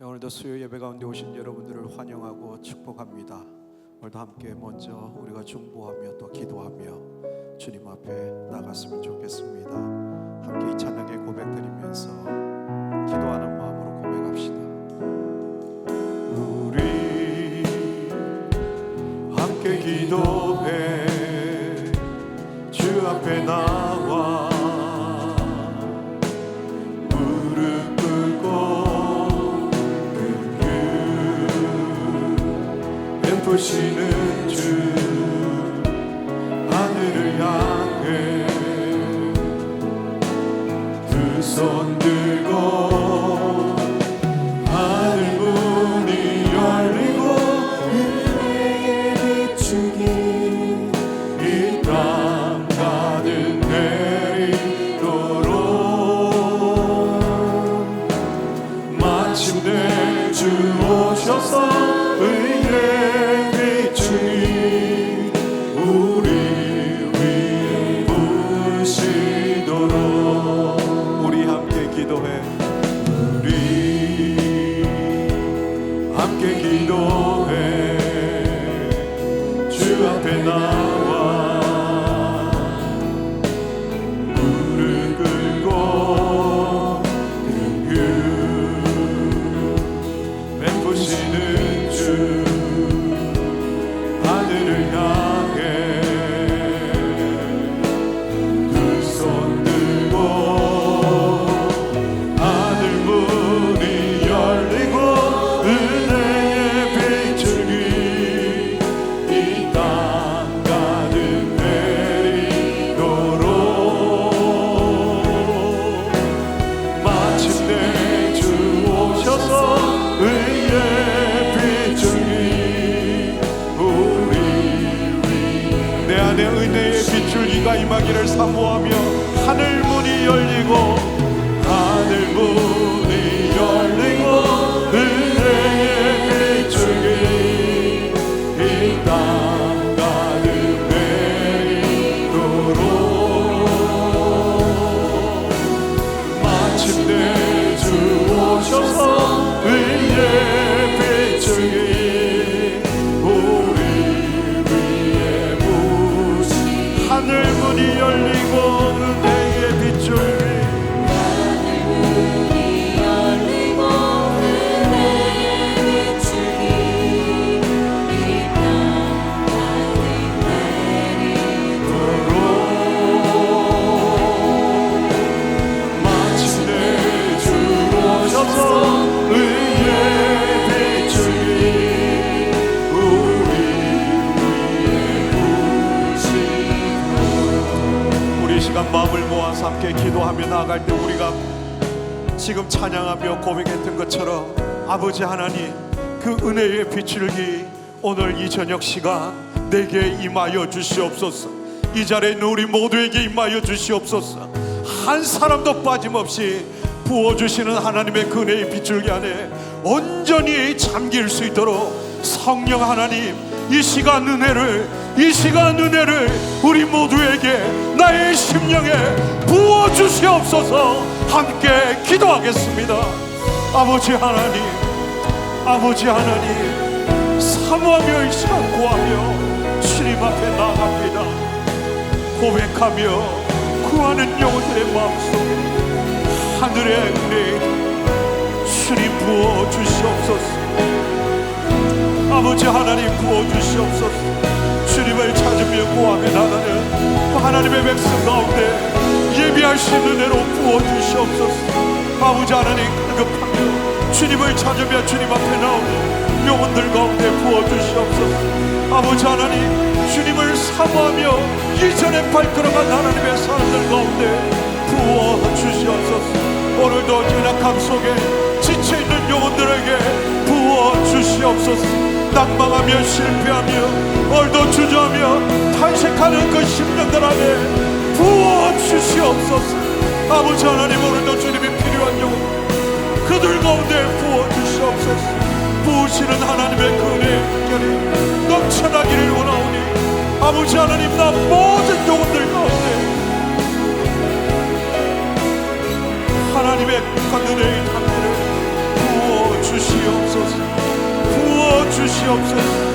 오늘도 수요 예배 가운데 오신 여러분들을 환영하고 축복합니다. 오늘도 함께 먼저 우리가 중보하며 또 기도하며 주님 앞에 나갔으면 좋겠습니다. 함께 이 찬양의 고백 드리면서 기도하는 마음으로 고백합시다. 우리 함께 기도해 주 앞에 나와 무릎 꿇고 베푸시는 주 하늘을 향해 두 손 들고 하늘 문이 열리고 은혜의 비추기 이 땅 가득 내리도록 마침내 주 오셔서 은혜 비추기 우리 위에 부으시도록 우리 함께 기도해 우리 함께 기도해 주 앞에 나와 무릎 꿇고 베푸시는 주 하늘을 향해 두 손 들고 하늘 문이 열리고 은혜의 비추기 이 땅 가득 내리도록 마침내 주 오셔서 은혜 비추기 우리 위 내 안에 은혜의 비출기가 임하기를 사모하며 하늘 문이 열리고 하늘 문이 열리고 은혜의 비추기 이 땅 가득 내리도록 마침내 주 오셔서 은혜 비추기 우리 위에 부으시 하늘 문이 열리고 은혜의 비추기 마침내 주 오셔서 은혜 비추기 우리 위에 부으시도록 우리 시간 마음을 모아서 함께 기도하며 나아갈 때 우리가 지금 찬양하며 고백했던 것처럼 아버지 하나님 그 은혜의 비출기 오늘 이 저녁 시간 내게 임하여 주시옵소서. 이 자리에 있는 우리 모두에게 임하여 주시옵소서. 한 사람도 빠짐없이 부어주시는 하나님의 그 은혜의 비출기 안에 온전히 잠길 수 있도록 성령 하나님 이 시간 은혜를 우리 모두에게 나의 심령에 부어주시옵소서. 함께 기도하겠습니다. 아버지 하나님 사모하며 이 시간 구하며 주님 앞에 나갑니다. 고백하며 구하는 영혼들의 마음속에 하늘의 은혜 주님 부어주시옵소서. 아버지 하나님 부어주시옵소서. 주님을 찾으며 구하며 나가는 하나님의 백성 가운데 예비할 수 있는 은혜로 부어주시옵소서. 아버지 하나님 갈급하며 주님을 찾으며 주님 앞에 나오는 영혼들 가운데 부어주시옵소서. 아버지 하나님 주님을 사모하며 이전에 발걸어간 하나님의 사람들 가운데 부어주시옵소서. 오늘도 연약함 속에 지쳐있는 영혼들에게 부어주시옵소서. 낭망하며 실패하며 오늘도 주저하며 탄식하는 그 심령들 안에 부어주시옵소서. 아버지 하나님 오늘도 주님이 필요한 영혼 그들 가운데 부어주시옵소서. 부으시는 하나님의 그 은혜의 넘쳐나기를 원하오니 아버지 하나님 나 모든 영혼들 가운데 하나님의 그 은혜의 담대를 부어주시옵소서. 주시옵소서.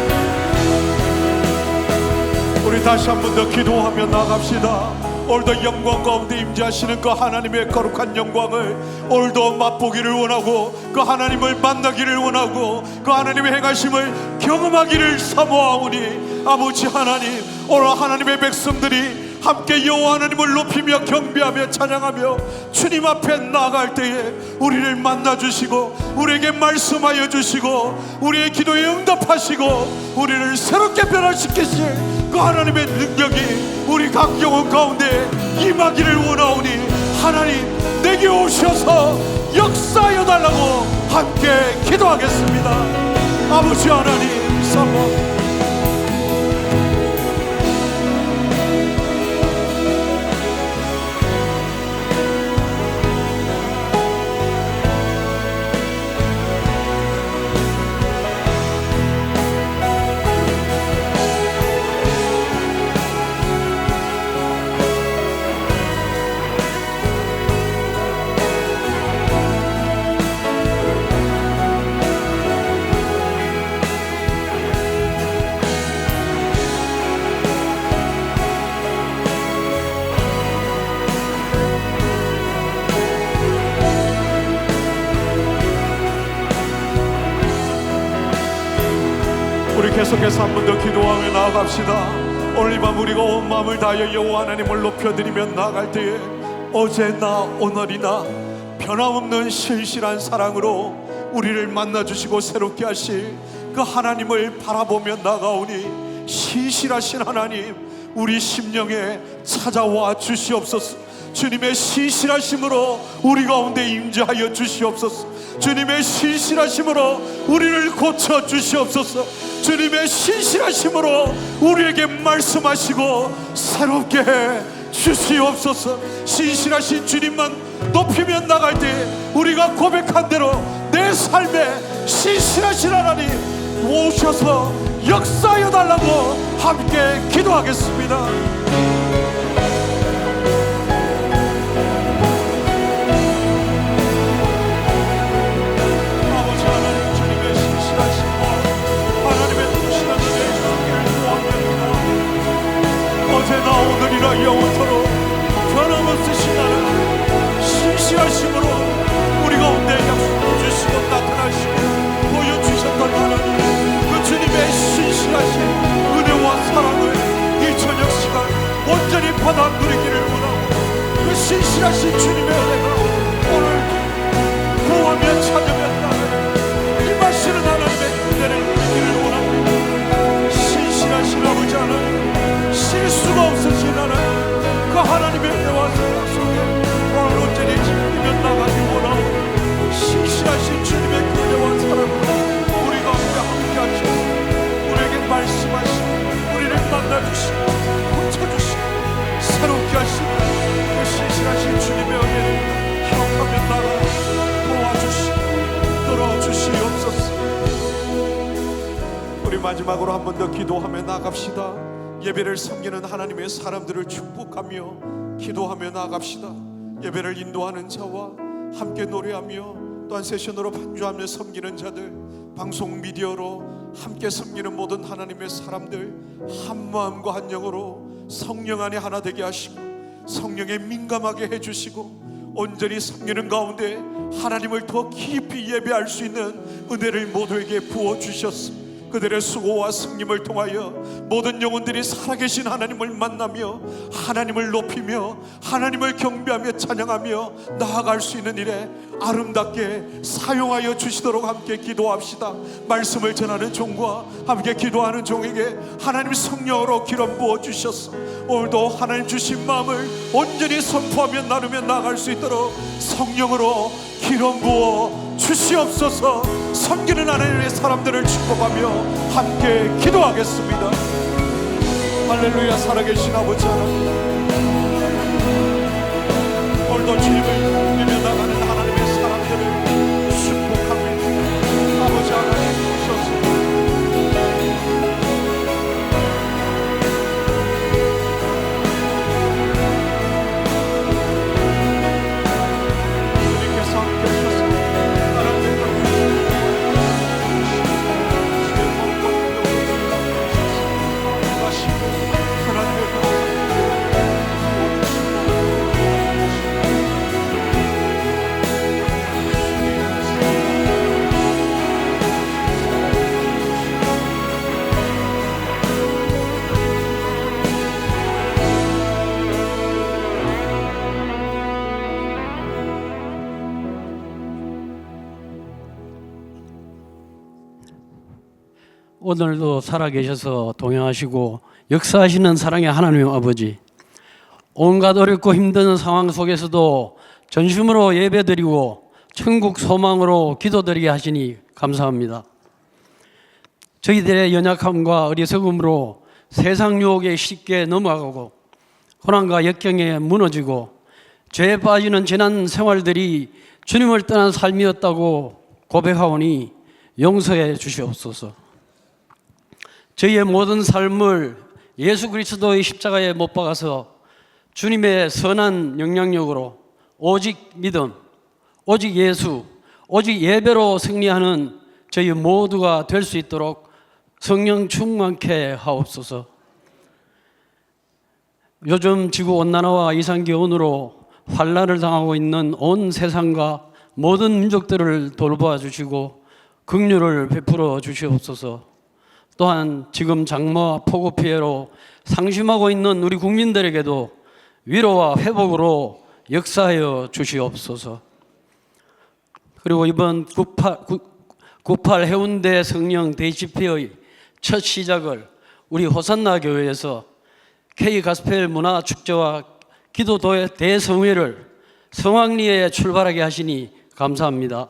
우리 다시 한 번 더 기도하며 나갑시다. 오늘도 영광 가운데 임재하시는 그 하나님의 거룩한 영광을 오늘도 맛보기를 원하고, 그 하나님을 만나기를 원하고, 그 하나님의 행하심을 경험하기를 사모하오니, 아버지 하나님, 오늘 하나님의 백성들이 함께 여호와 하나님을 높이며 경배하며 찬양하며 주님 앞에 나아갈 때에 우리를 만나주시고 우리에게 말씀하여 주시고 우리의 기도에 응답하시고 우리를 새롭게 변화시키실 그 하나님의 능력이 우리 각 영혼 가운데 임하기를 원하오니, 하나님 내게 오셔서 역사하여 달라고 함께 기도하겠습니다. 아버지 하나님 사모합니다. 우리 계속해서 한 번 더 기도하며 나아갑시다. 오늘 이 밤 우리가 온 마음을 다하여 여호와 하나님을 높여드리며 나아갈 때에 어제나 오늘이나 변함없는 신실한 사랑으로 우리를 만나주시고 새롭게 하실 그 하나님을 바라보며 나아가오니, 신실하신 하나님 우리 심령에 찾아와 주시옵소서. 주님의 신실하심으로 우리 가운데 임재하여 주시옵소서. 주님의 신실하심으로 우리를 고쳐 주시옵소서. 주님의 신실하심으로 우리에게 말씀하시고 새롭게 해 주시옵소서. 신실하신 주님만 높이며 나갈 때 우리가 고백한 대로 내 삶에 신실하신 하나님 오셔서 역사하여 달라고 함께 기도하겠습니다. 어제나 오늘이나 영원토록 변함없으신 하나님, 신실하심으로 우리 가운데 약속 주시고 나타나시고 보여주셨던 하나님, 그 주님의 신실하신 은혜와 사랑을 이 저녁 시간 온전히 받아 누리기를 원하고, 그 신실하신 주님의 은혜가 오늘 구하며 찾아뵙다 임하시는 하나님의 은혜를 누리기를 원하고, 신실하신 아버지 하나님, 실수가 없으신 하나님, 그 하나님의 은혜와 사랑 속에 오늘 온전히 지키며 나가기 원하오. 신실하신 주님의 그 은혜와 사랑을 우리 가운데 함께 하시고 우리에게 말씀하시고 우리를 만나주시고 고쳐주시고 새롭게 하시는 그 신실하신 주님의 은혜를 기억하며 나가 도와주시고 들어주시옵소서. 우리 마지막으로 한 번 더 기도하며 나갑시다. 예배를 섬기는 하나님의 사람들을 축복하며 기도하며 나아갑시다. 예배를 인도하는 자와 함께 노래하며 또한 세션으로 반주하며 섬기는 자들, 방송 미디어로 함께 섬기는 모든 하나님의 사람들, 한 마음과 한 영으로 성령 안에 하나 되게 하시고 성령에 민감하게 해주시고 온전히 섬기는 가운데 하나님을 더 깊이 예배할 수 있는 은혜를 모두에게 부어주셨습니다. 그들의 수고와 승림을 통하여 모든 영혼들이 살아계신 하나님을 만나며 하나님을 높이며 하나님을 경배하며 찬양하며 나아갈 수 있는 일에 아름답게 사용하여 주시도록 함께 기도합시다. 말씀을 전하는 종과 함께 기도하는 종에게 하나님 성령으로 기름 부어 주셨어. 오늘도 하나님 주신 마음을 온전히 선포하며 나누며 나아갈 수 있도록 성령으로 기름 부어 주시옵소서. 섬기는 하나님의 사람들을 축복하며 함께 기도하겠습니다. 할렐루야. 살아계신 아버지 하나님, 오늘도 주님을 믿으며 나가는 하나님의 사람들을 축복합니다. 아버지 하나님 오셔서 주님께서 함께 하셔서 하나님의 오늘도 살아계셔서 동행하시고 역사하시는 사랑의 하나님 아버지, 온갖 어렵고 힘든 상황 속에서도 전심으로 예배드리고 천국 소망으로 기도드리게 하시니 감사합니다. 저희들의 연약함과 어리석음으로 세상 유혹에 쉽게 넘어가고 고난과 역경에 무너지고 죄에 빠지는 지난 생활들이 주님을 떠난 삶이었다고 고백하오니 용서해 주시옵소서. 저희의 모든 삶을 예수 그리스도의 십자가에 못 박아서 주님의 선한 영향력으로 오직 믿음, 오직 예수, 오직 예배로 승리하는 저희 모두가 될 수 있도록 성령 충만케 하옵소서. 요즘 지구온난화와 이상기온으로 환난을 당하고 있는 온 세상과 모든 민족들을 돌보아 주시고 긍휼을 베풀어 주시옵소서. 또한 지금 장마와 폭우 피해로 상심하고 있는 우리 국민들에게도 위로와 회복으로 역사하여 주시옵소서. 그리고 이번 98 해운대 성령 데이집회의 첫 시작을 우리 호산나 교회에서 K가스펠 문화축제와 기도 대성회를 성황리에 출발하게 하시니 감사합니다.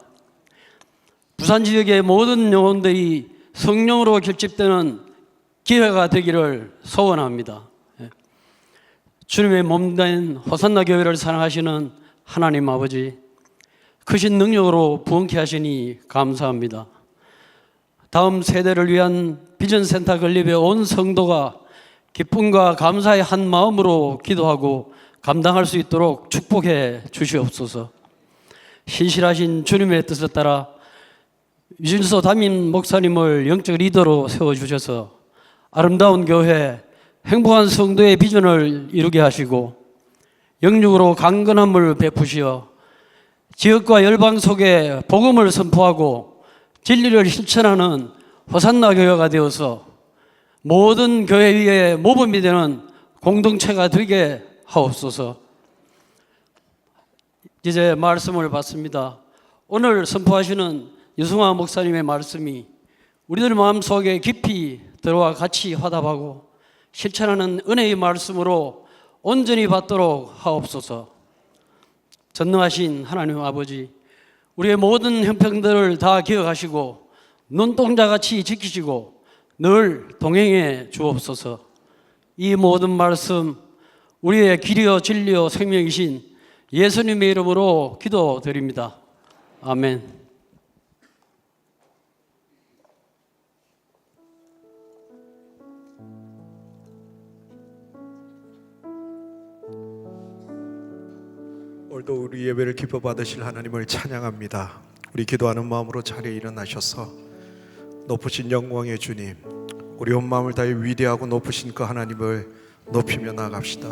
부산 지역의 모든 영혼들이 성령으로 결집되는 기회가 되기를 소원합니다. 주님의 몸된 호산나 교회를 사랑하시는 하나님 아버지, 크신 능력으로 부흥케 하시니 감사합니다. 다음 세대를 위한 비전센터 건립의 온 성도가 기쁨과 감사의 한 마음으로 기도하고 감당할 수 있도록 축복해 주시옵소서. 신실하신 주님의 뜻에 따라 유진서 담임 목사님을 영적 리더로 세워주셔서 아름다운 교회, 행복한 성도의 비전을 이루게 하시고 영육으로 강건함을 베푸시어 지역과 열방 속에 복음을 선포하고 진리를 실천하는 호산나 교회가 되어서 모든 교회 위에 모범이 되는 공동체가 되게 하옵소서. 이제 말씀을 받습니다. 오늘 선포하시는 유승화 목사님의 말씀이 우리들 마음속에 깊이 들어와 같이 화답하고 실천하는 은혜의 말씀으로 온전히 받도록 하옵소서. 전능하신 하나님 아버지, 우리의 모든 형편들을 다 기억하시고 눈동자같이 지키시고 늘 동행해 주옵소서. 이 모든 말씀 우리의 길이요 진리요 생명이신 예수님의 이름으로 기도드립니다. 아멘. 오늘도 우리 예배를 기뻐 받으실 하나님을 찬양합니다. 우리 기도하는 마음으로 자리에 일어나셔서 높으신 영광의 주님, 우리 온 마음을 다해 위대하고 높으신 그 하나님을 높이며 나갑시다.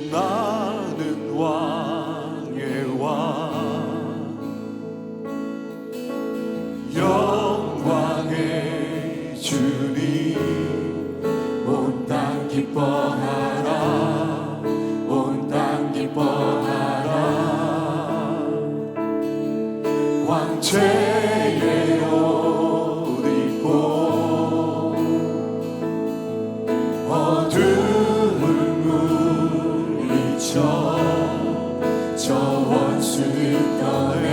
빛나는 왕의 왕, 영광의 주님, 온 땅 기뻐하라, 온 땅 기뻐하라. 황제의 옷 입고 어둠을 물리쳐 저 원수를 떠내,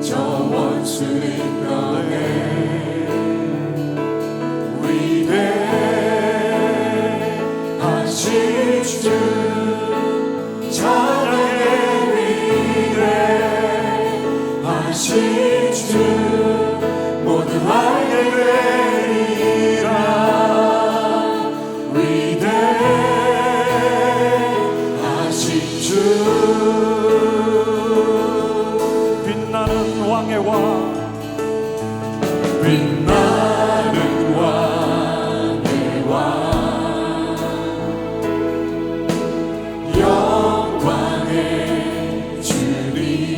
저 원수를 떠내. 위대하신 주 찬양의 위대하신 주 모두 알게 되리라. 위대하신 주 빛나는 왕의 왕, 빛나는 왕의 왕, 영광의 주님,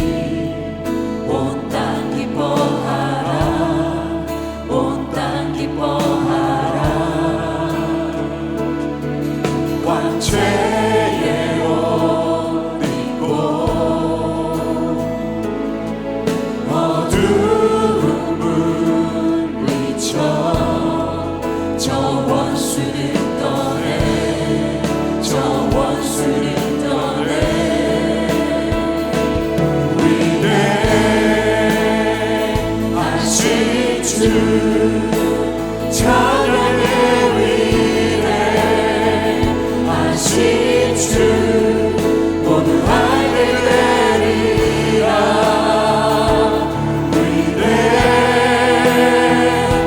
온 땅 찬양의 위대하신 주 모두 알게 되리라.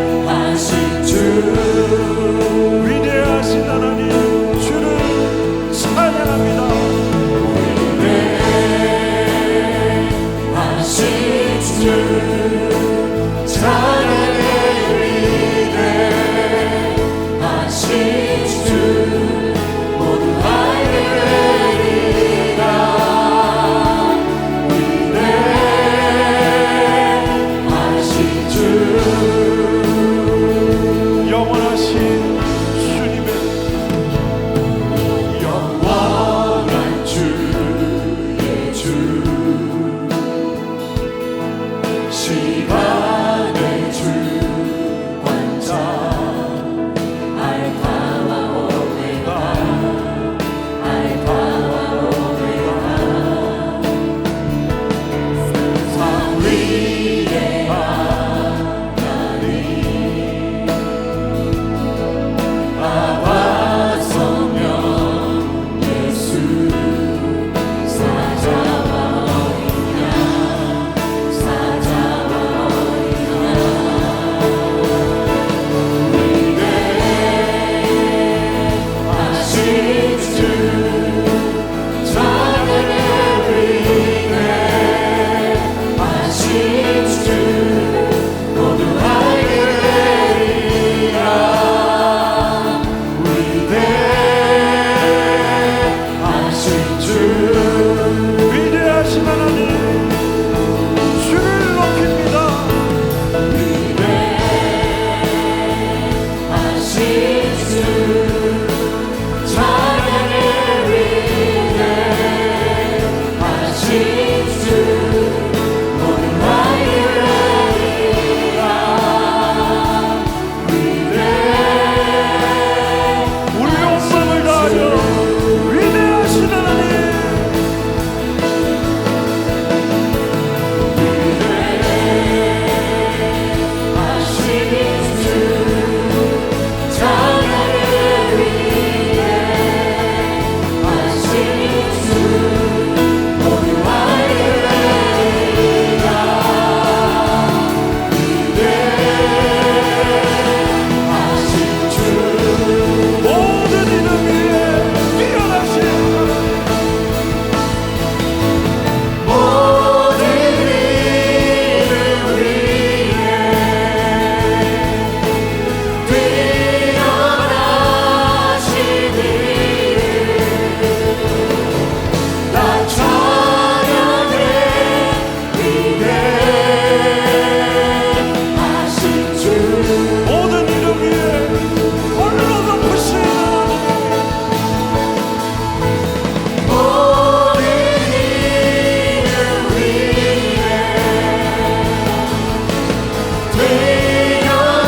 위대하신 주 위대하신 하나님 주를 찬양합니다. 위대하신 주 찬양의 위대하신 주 모두 알게 되리라. 위대하신 주 영원하신 주님의 영원한 주의 주 시간의 주관자 알파와 오메가 알파와 오메가 세상 위에 하나님 아바 성령 예수 사자와 어린 양 사자와 어린 양 위대하신 주 찬양의 위대하신 주 모두 알게 되리라. 위대하신 주 위대하신 하나님 주를 높입니다. 위대하신 주 찬양의 위대하신 주 모두 알게 되리라. 우리 온 마음을 다하여 위대하신 하나님 위대하신 주 찬양의 위대하신 주 모두 알게 되리라. 위대하신 주 모든 이름 위에 뛰어나신 모든 이름 위에 뛰어나신 이름 나 찬양해 위대하신 주 모든 이름 위에 홀로 높으신 하나님 모든 이름 위에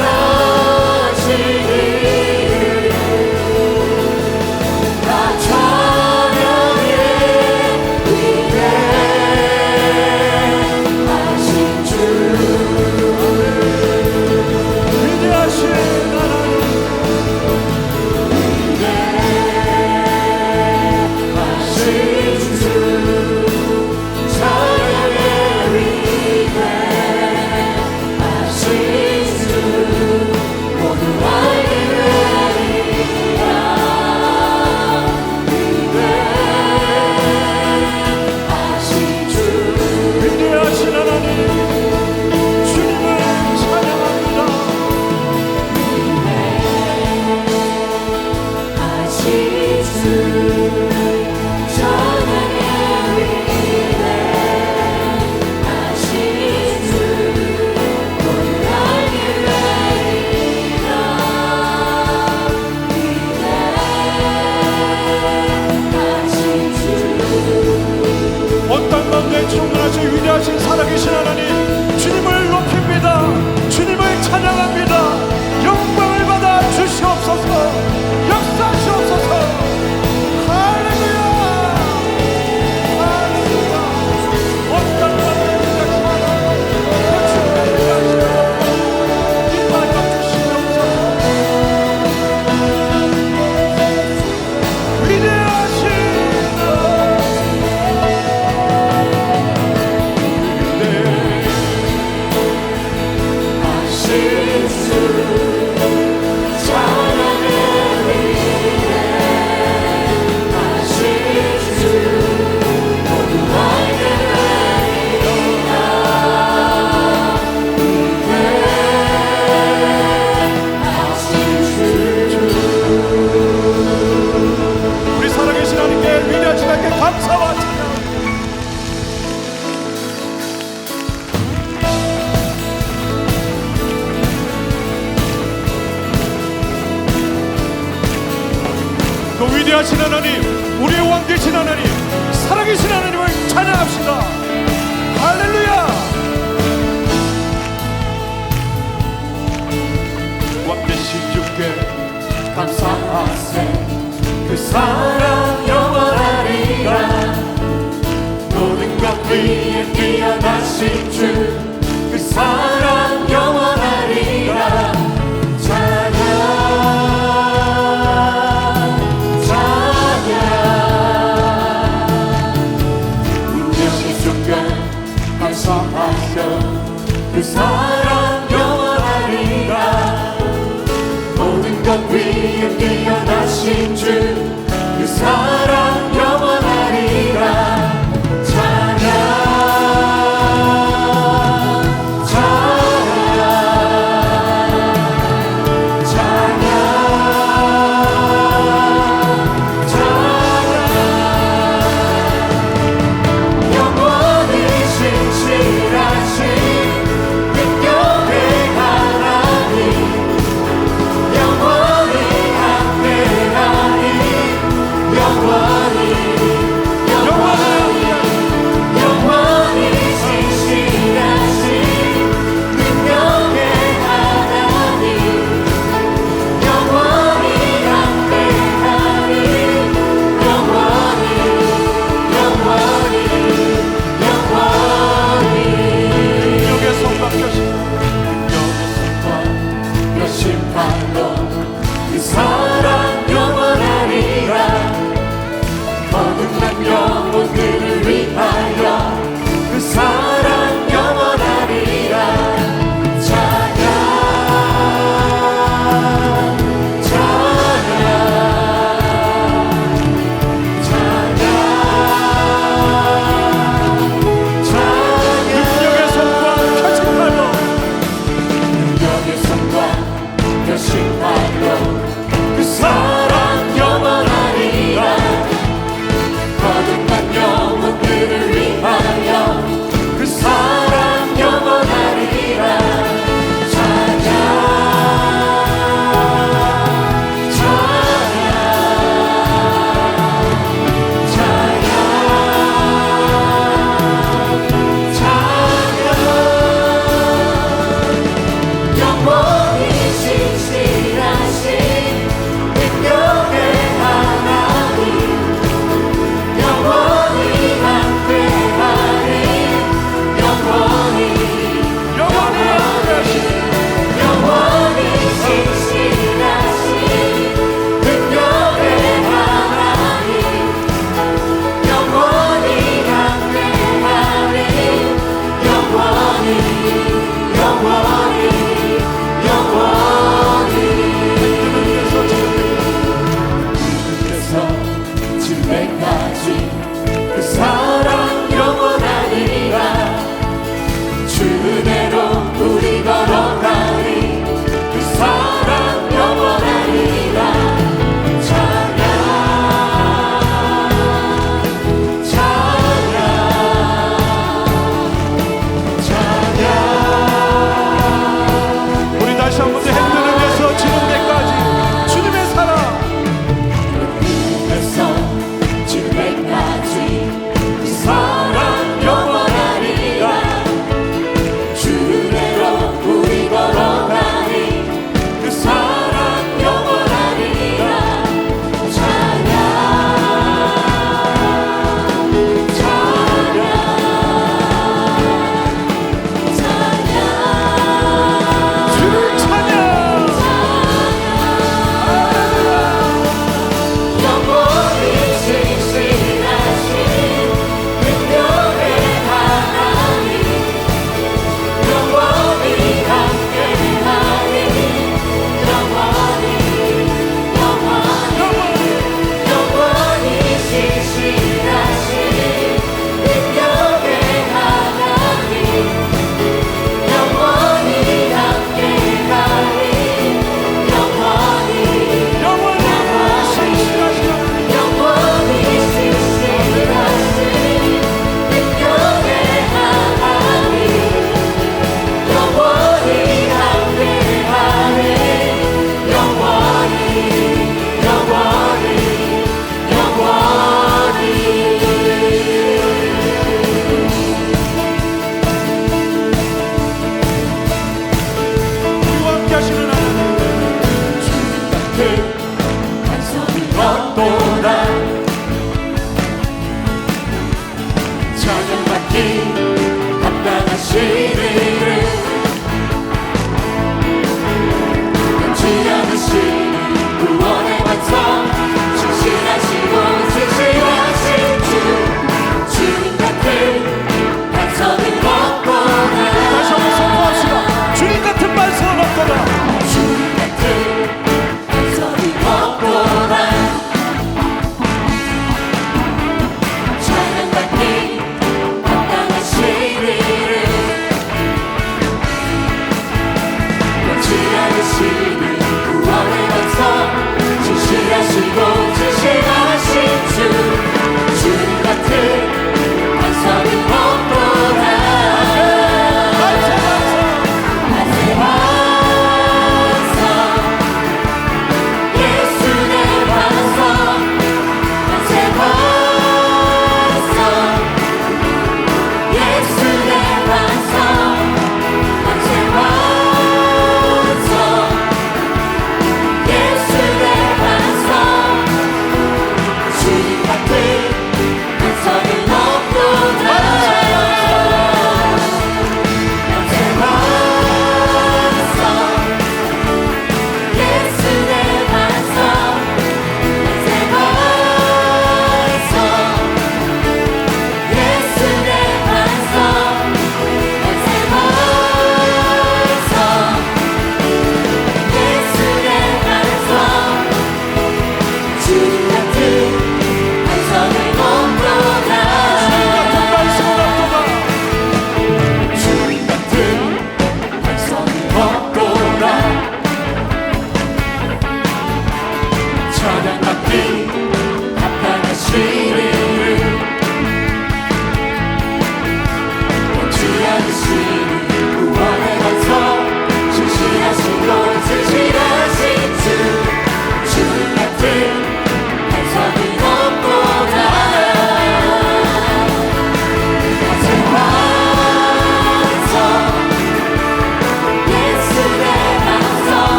뛰어나신 이름 나 찬양해 위대하신 주 위대하신 하나님 위대하신 주 찬양의 위대하신 주 모두 알게 되리라. 위대하신 주 위대하신 하나님 주님을 찬양합니다. 위대하신 주 찬양의 위대하신 주 모두 알게 되리라. 위대하신 주 온 땅 가운데 충만하신 위대하신 살아계신 하나님 주님을 높입니다. 주님을 찬양합니다. 영광을 받아 주시옵소서. 역사하시옵소서. 그 위대하신 하나님, 우리의 왕 되신 하나님, 살아계신 하나님을 찬양합시다. 할렐루야. 왕 되신 주께 감사하세. 그 사랑 영원하리라. 모든 것 위에 뛰어나신 주, 그 사랑 영원하리라. 찬양 찬양. 운명의 주께 감사하셔. 그 사랑 영원하리라. 모든 것 위에 뛰어나신 주, 그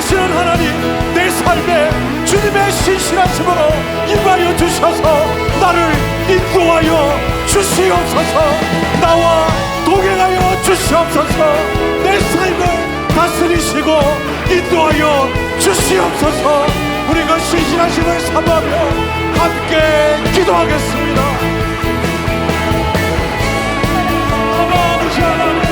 신실하시는 하나님, 내 삶에 주님의 신실하심으로 임하여 주셔서 나를 인도하여 주시옵소서. 나와 동행하여 주시옵소서. 내 삶을 다스리시고 인도하여 주시옵소서. 우리가 신실하심을 사모하며 함께 기도하겠습니다. 아버지 하나님,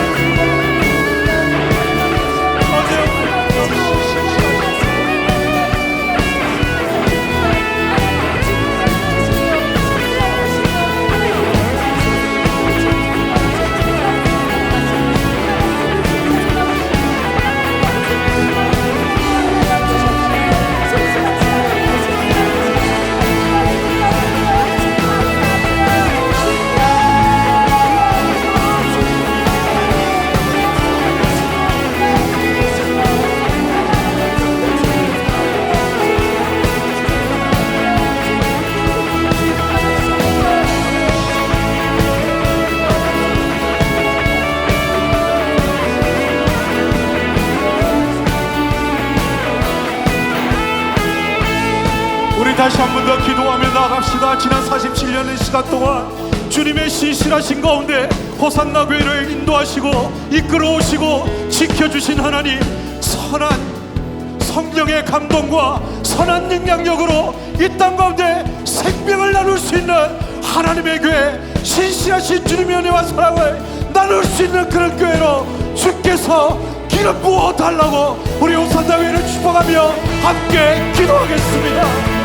다시 한 번 더 기도하며 나아갑시다. 지난 47년의 시간 동안 주님의 신실하신 가운데 호산나 교회를 인도하시고 이끌어오시고 지켜주신 하나님, 선한 성령의 감동과 선한 능력력으로 이 땅 가운데 생명을 나눌 수 있는 하나님의 교회, 신실하신 주님의 은혜와 사랑을 나눌 수 있는 그런 교회로 주께서 기름 부어달라고 우리 호산나 교회를 축복하며 함께 기도하겠습니다.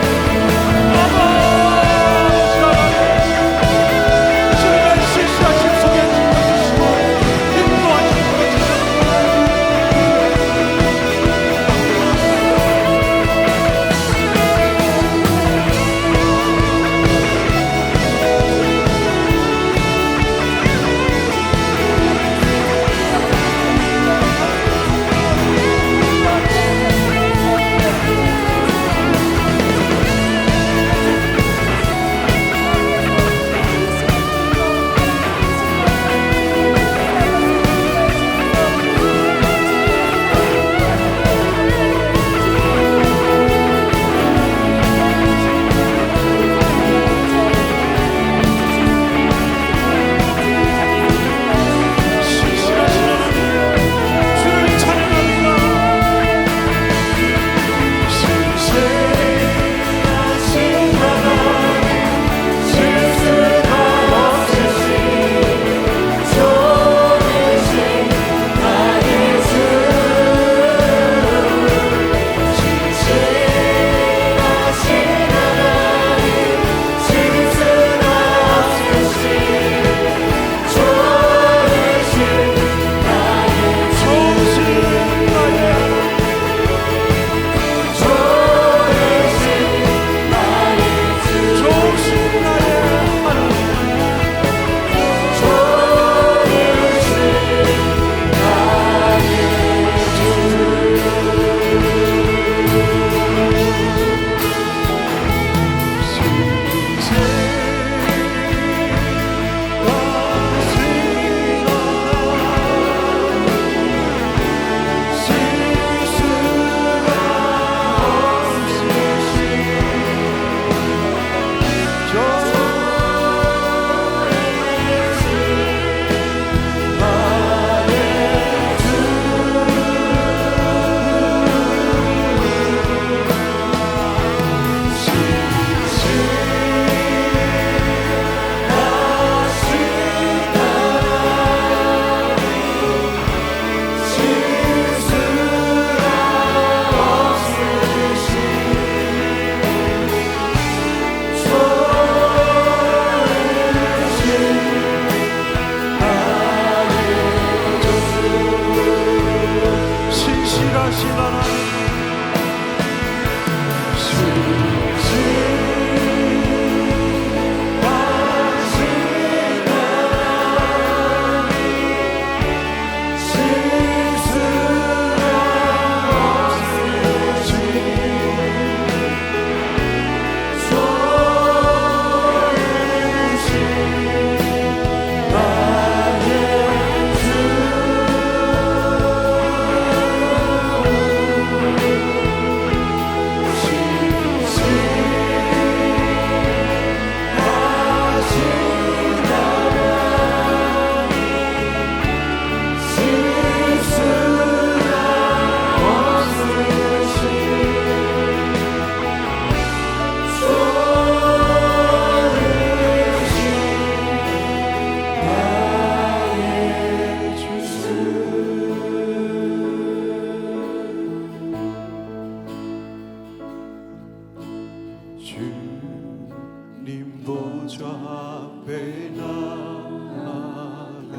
앞에 나아가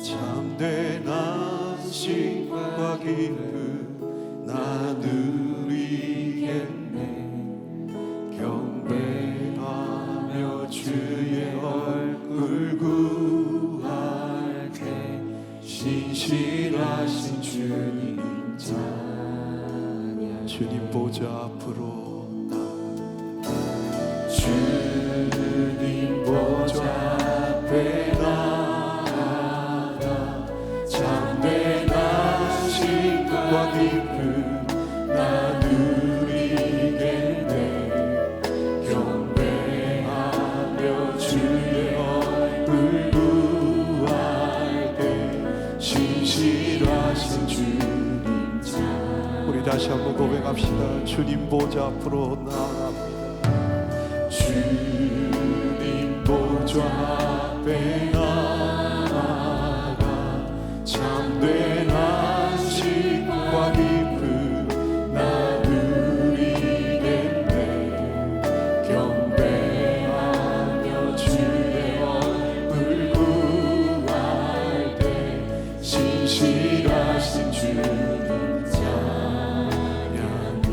참된 안식과 기쁨 나 누리겠네. 경배하며 주의 얼굴 구할 때 신실하신 주님 찬양. 주님 보좌 앞으로 주님 보좌 앞에 나아가 참된 안식과 기쁨 나 누리겠네. 경배하며 주의 얼굴 구할 때 신실하신 주님 찬양. 우리 다시 한번 고백합시다. 주님 보좌 앞으로 나아갑니다. 주님 보좌 앞에 나아가 참된 안식과 기쁨 나 누리겠네. 경배하며 주의 얼굴 구할 때 신실하신 주님 찬양해.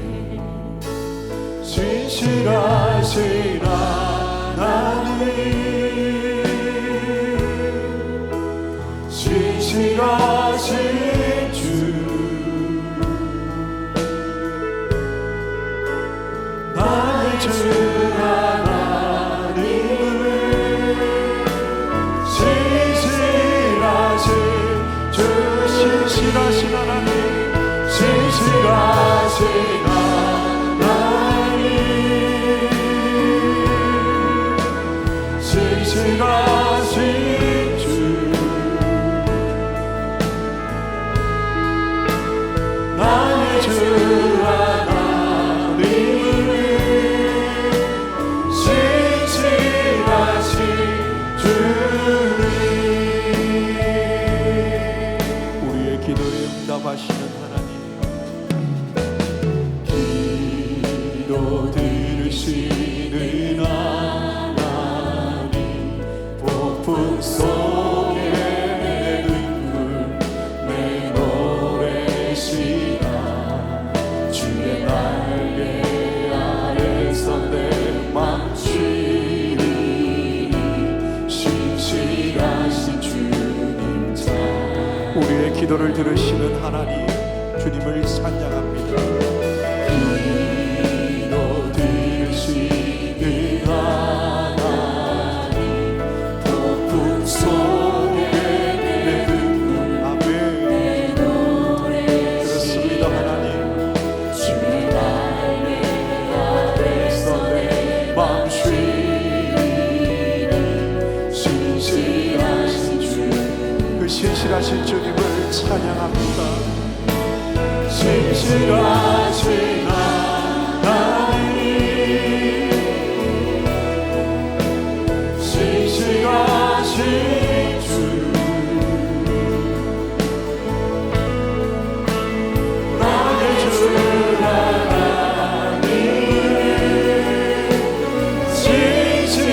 신실하신 하나님, 신실하신 주, 나의 주 하나님을 신실하신 주, 신실하신 하나님, 신실하신 하나님, 신실하신 주, 나의 주 하나님을 신실하신 주님. 우리의 기도에 응답하시는 하나님, 기도 들으시는 하나님, 폭풍 속에 내 눈물 내 노래시라. 주의 날개 아래서 내 맘쉬리. 신실하신 주님 찬. 우리의 기도를 들으시는 하나님, 주님을 찬양합니다. 기도 들으시는 하나님, 폭풍 속에 내 눈물 아멘. 그렇습니다 하나님. 주의 날개 아래서 내 맘 쉬리. 신실하신 주, 그 신실하신 주님을 찬양합니다. 신실하신 하나님, 신실하신 주, 나의 주 하나님,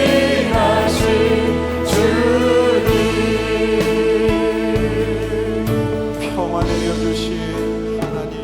신실하신 주님. 평화 내려주신 하나님,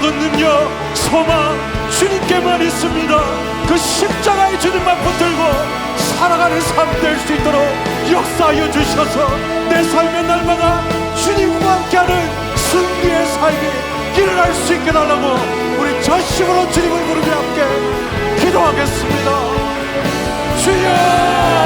모든 능력, 소망 주님께만 있습니다. 그 십자가의 주님만 붙들고 살아가는 삶 될 수 있도록 역사하여 주셔서 내 삶의 날마다 주님과 함께하는 승리의 삶이 일어날 수 있게 달라고 우리 전심으로 주님을 부르며 함께 기도하겠습니다. 주여!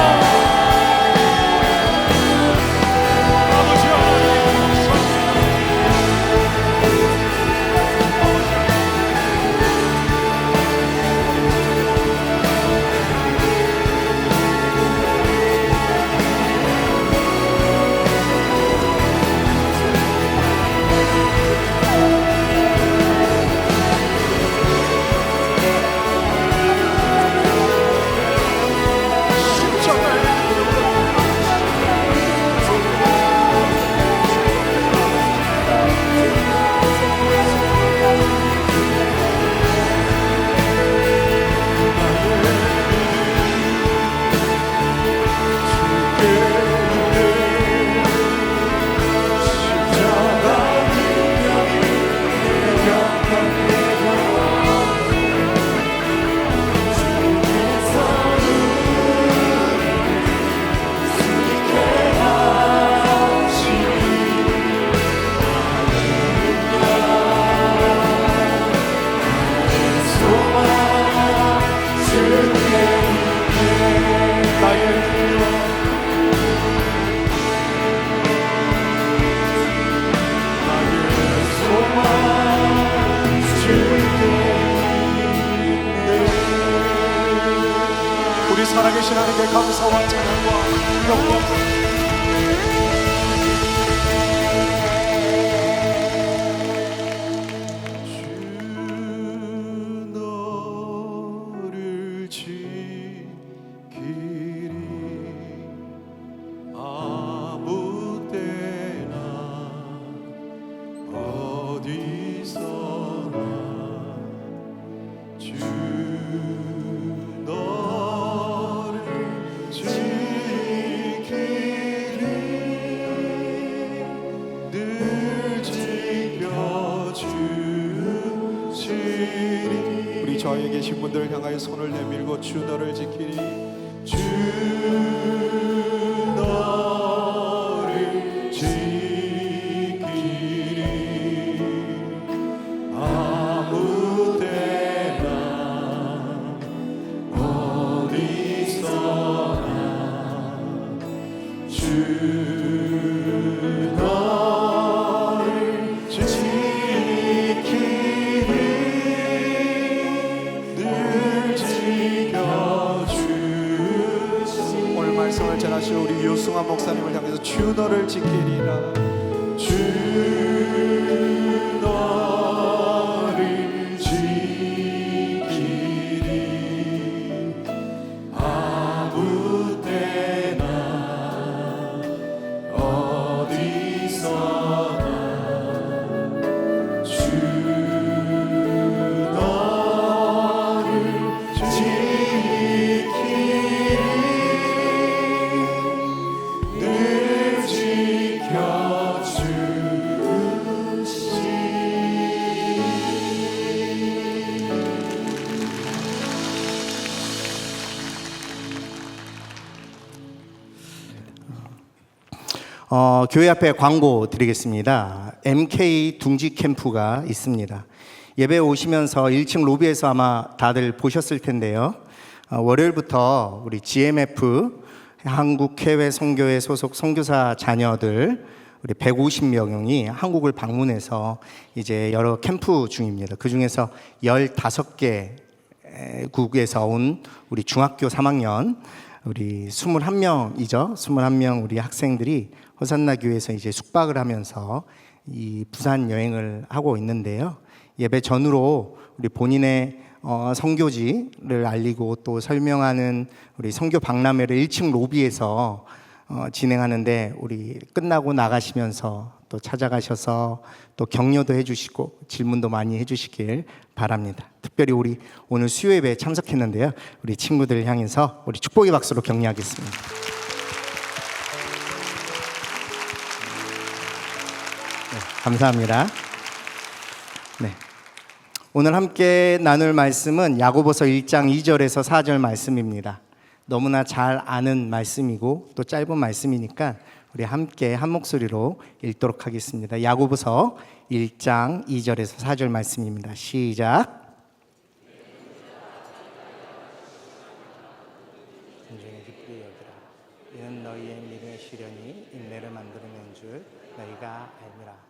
우리 살아계신 하나님께 감사와 찬양과 영광 우리 저에 계신 분들을 향하여 손을 내밀고 주 너를 지키리 주 너를 지키리 아무 때나 어디서나 주 너를 지키리 오늘 말씀을 전하시오 우리 유승환 목사님을 향해서 주 너를 지키리라 주 너를 지키리 아무 때나 어디서나 주 교회 앞에 광고 드리겠습니다. MK 둥지 캠프가 있습니다. 예배 오시면서 1층 로비에서 아마 다들 보셨을 텐데요. 월요일부터 우리 GMF 한국 해외 선교회 소속 선교사 자녀들 우리 150명이 한국을 방문해서 이제 여러 캠프 중입니다. 그 중에서 15개국에서 온 우리 중학교 3학년 우리 21명이죠. 21명 우리 학생들이 호산나 교회에서 이제 숙박을 하면서 이 부산 여행을 하고 있는데요. 예배 전후로 우리 본인의 선교지를 알리고 또 설명하는 우리 선교 박람회를 1층 로비에서 진행하는데 우리 끝나고 나가시면서 또 찾아가셔서 또 격려도 해주시고 질문도 많이 해주시길 바랍니다. 특별히 우리 오늘 수요 예배에 참석했는데요. 우리 친구들 향해서 우리 축복의 박수로 격려하겠습니다. 네, 감사합니다. 네. 오늘 함께 나눌 말씀은 야고보서 1장 2절에서 4절 말씀입니다. 너무나 잘 아는 말씀이고 또 짧은 말씀이니까 우리 함께 한 목소리로 읽도록 하겠습니다. 야고보서 1장 2절에서 4절 말씀입니다. 시작. 이는 너희의 믿음의 시련이 인내를 만드는 줄 너희가 알미라.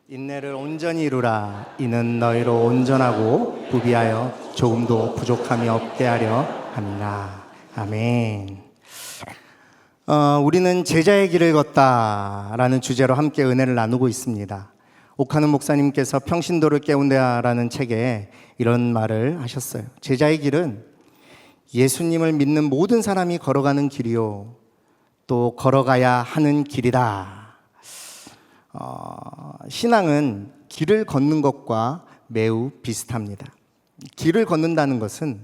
인내를 온전히 이루라. 이는 너희로 온전하고 부비하여 조금도 부족함이 없게 하려 함이라. 아멘. 우리는 제자의 길을 걷다라는 주제로 함께 은혜를 나누고 있습니다. 옥하는 목사님께서 평신도를 깨운다라는 책에 이런 말을 하셨어요. 제자의 길은 예수님을 믿는 모든 사람이 걸어가는 길이요, 또 걸어가야 하는 길이다. 신앙은 길을 걷는 것과 매우 비슷합니다. 길을 걷는다는 것은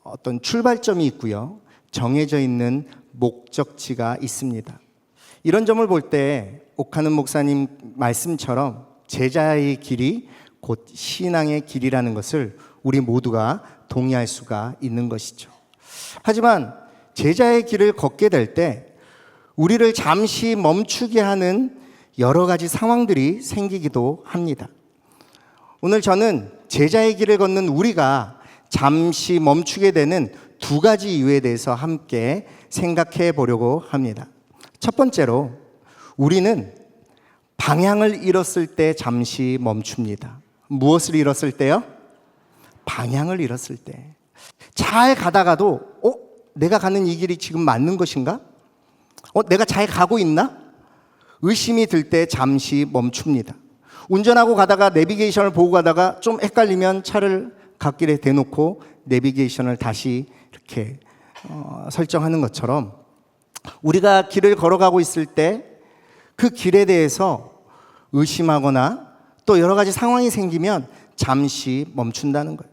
어떤 출발점이 있고요, 정해져 있는 목적지가 있습니다. 이런 점을 볼 때 옥하는 목사님 말씀처럼 제자의 길이 곧 신앙의 길이라는 것을 우리 모두가 동의할 수가 있는 것이죠. 하지만 제자의 길을 걷게 될 때 우리를 잠시 멈추게 하는 여러 가지 상황들이 생기기도 합니다. 오늘 저는 제자의 길을 걷는 우리가 잠시 멈추게 되는 두 가지 이유에 대해서 함께 생각해 보려고 합니다. 첫 번째로, 우리는 방향을 잃었을 때 잠시 멈춥니다. 무엇을 잃었을 때요? 방향을 잃었을 때. 잘 가다가도 내가 가는 이 길이 지금 맞는 것인가? 내가 잘 가고 있나? 의심이 들 때 잠시 멈춥니다. 운전하고 가다가 내비게이션을 보고 가다가 좀 헷갈리면 차를 갓길에 대놓고 내비게이션을 다시 이렇게 설정하는 것처럼 우리가 길을 걸어가고 있을 때 그 길에 대해서 의심하거나 또 여러 가지 상황이 생기면 잠시 멈춘다는 거예요.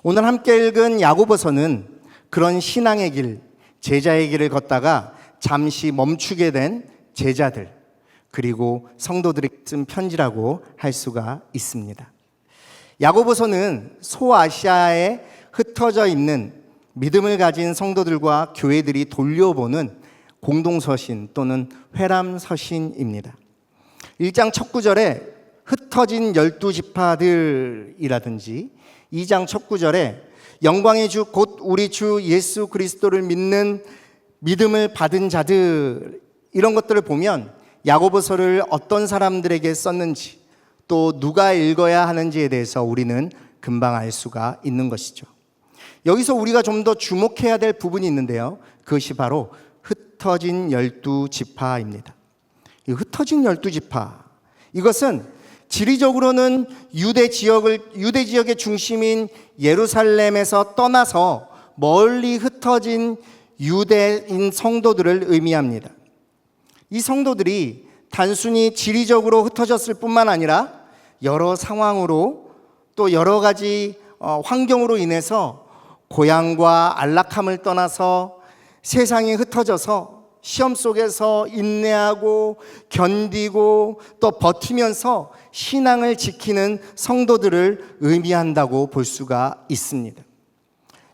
오늘 함께 읽은 야고보서는 그런 신앙의 길, 제자의 길을 걷다가 잠시 멈추게 된 제자들, 그리고 성도들에게 쓴 편지라고 할 수가 있습니다. 야고보서는 소아시아에 흩어져 있는 믿음을 가진 성도들과 교회들이 돌려보는 공동서신 또는 회람서신입니다. 1장 첫 구절에 흩어진 12지파들이라든지 2장 첫 구절에 영광의 주 곧 우리 주 예수 그리스도를 믿는 믿음을 받은 자들, 이런 것들을 보면 야고보서를 어떤 사람들에게 썼는지 또 누가 읽어야 하는지에 대해서 우리는 금방 알 수가 있는 것이죠. 여기서 우리가 좀 더 주목해야 될 부분이 있는데요, 그것이 바로 흩어진 12지파입니다. 이 흩어진 12지파, 이것은 지리적으로는 유대 지역의 중심인 예루살렘에서 떠나서 멀리 흩어진 유대인 성도들을 의미합니다. 이 성도들이 단순히 지리적으로 흩어졌을 뿐만 아니라 여러 상황으로 또 여러 가지 환경으로 인해서 고향과 안락함을 떠나서 세상에 흩어져서 시험 속에서 인내하고 견디고 또 버티면서 신앙을 지키는 성도들을 의미한다고 볼 수가 있습니다.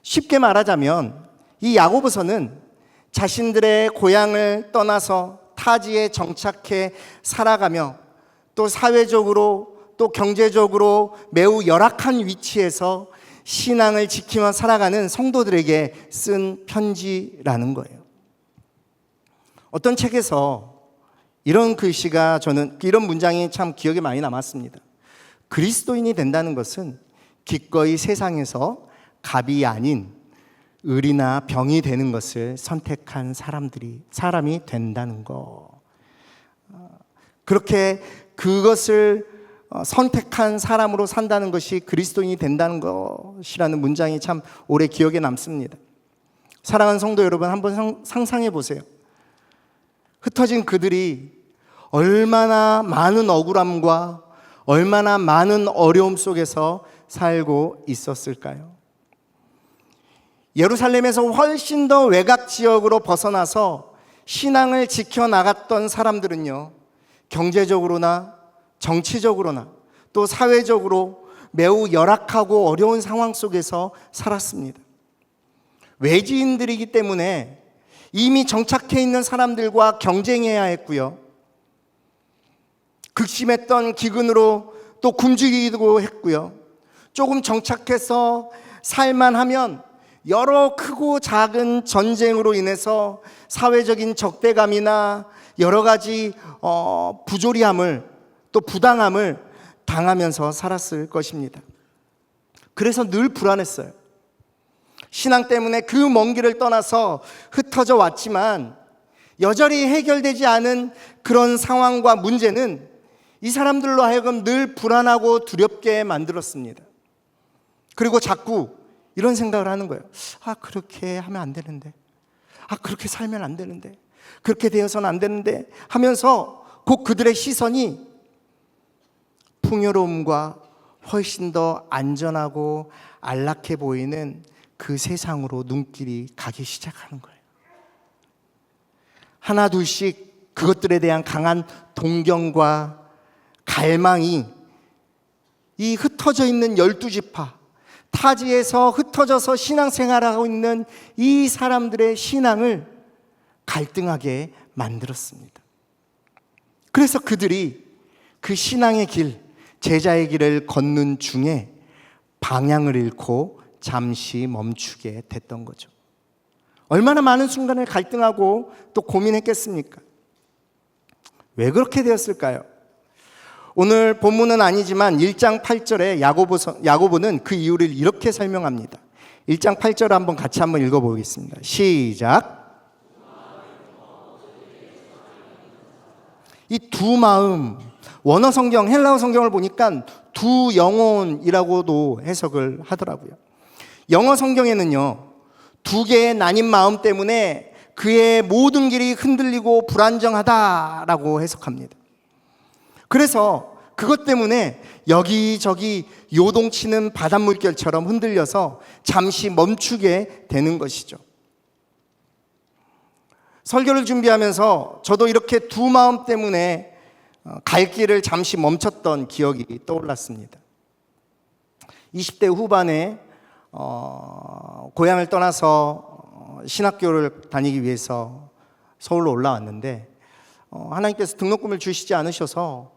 쉽게 말하자면 이 야고보서는 자신들의 고향을 떠나서 타지에 정착해 살아가며 또 사회적으로 또 경제적으로 매우 열악한 위치에서 신앙을 지키며 살아가는 성도들에게 쓴 편지라는 거예요. 어떤 책에서 이런 글씨가, 저는 이런 문장이 참 기억에 많이 남았습니다. 그리스도인이 된다는 것은 기꺼이 세상에서 갑이 아닌 을이나 병이 되는 것을 선택한 사람이 된다는 거. 그렇게 그것을 선택한 사람으로 산다는 것이 그리스도인이 된다는 것이라는 문장이 참 오래 기억에 남습니다. 사랑하는 성도 여러분, 한번 상상해 보세요. 흩어진 그들이 얼마나 많은 억울함과 얼마나 많은 어려움 속에서 살고 있었을까요? 예루살렘에서 훨씬 더 외곽 지역으로 벗어나서 신앙을 지켜나갔던 사람들은요, 경제적으로나 정치적으로나 또 사회적으로 매우 열악하고 어려운 상황 속에서 살았습니다. 외지인들이기 때문에 이미 정착해 있는 사람들과 경쟁해야 했고요. 극심했던 기근으로 또 굶주리기도 했고요. 조금 정착해서 살만하면 여러 크고 작은 전쟁으로 인해서 사회적인 적대감이나 여러 가지 부조리함을 또 부당함을 당하면서 살았을 것입니다. 그래서 늘 불안했어요. 신앙 때문에 그 먼 길을 떠나서 흩어져 왔지만 여전히 해결되지 않은 그런 상황과 문제는 이 사람들로 하여금 늘 불안하고 두렵게 만들었습니다. 그리고 자꾸 이런 생각을 하는 거예요. 그렇게 하면 안 되는데, 그렇게 살면 안 되는데, 그렇게 되어서는 안 되는데 하면서 곧 그들의 시선이 풍요로움과 훨씬 더 안전하고 안락해 보이는 그 세상으로 눈길이 가기 시작하는 거예요. 하나 둘씩 그것들에 대한 강한 동경과 갈망이 이 흩어져 있는 12지파, 타지에서 흩어져서 신앙생활을 하고 있는 이 사람들의 신앙을 갈등하게 만들었습니다. 그래서 그들이 그 신앙의 길, 제자의 길을 걷는 중에 방향을 잃고 잠시 멈추게 됐던 거죠. 얼마나 많은 순간을 갈등하고 또 고민했겠습니까? 왜 그렇게 되었을까요? 오늘 본문은 아니지만 1장 8절에 야고보는 그 이유를 이렇게 설명합니다. 1장 8절을 한번 같이 한번 읽어보겠습니다. 시작. 이 두 마음, 원어 성경, 헬라어 성경을 보니까 두 영혼이라고도 해석을 하더라고요. 영어 성경에는요, 두 개의 나뉜 마음 때문에 그의 모든 길이 흔들리고 불안정하다라고 해석합니다. 그래서 그것 때문에 여기저기 요동치는 바닷물결처럼 흔들려서 잠시 멈추게 되는 것이죠. 설교를 준비하면서 저도 이렇게 두 마음 때문에 갈 길을 잠시 멈췄던 기억이 떠올랐습니다. 20대 후반에 고향을 떠나서 신학교를 다니기 위해서 서울로 올라왔는데 하나님께서 등록금을 주시지 않으셔서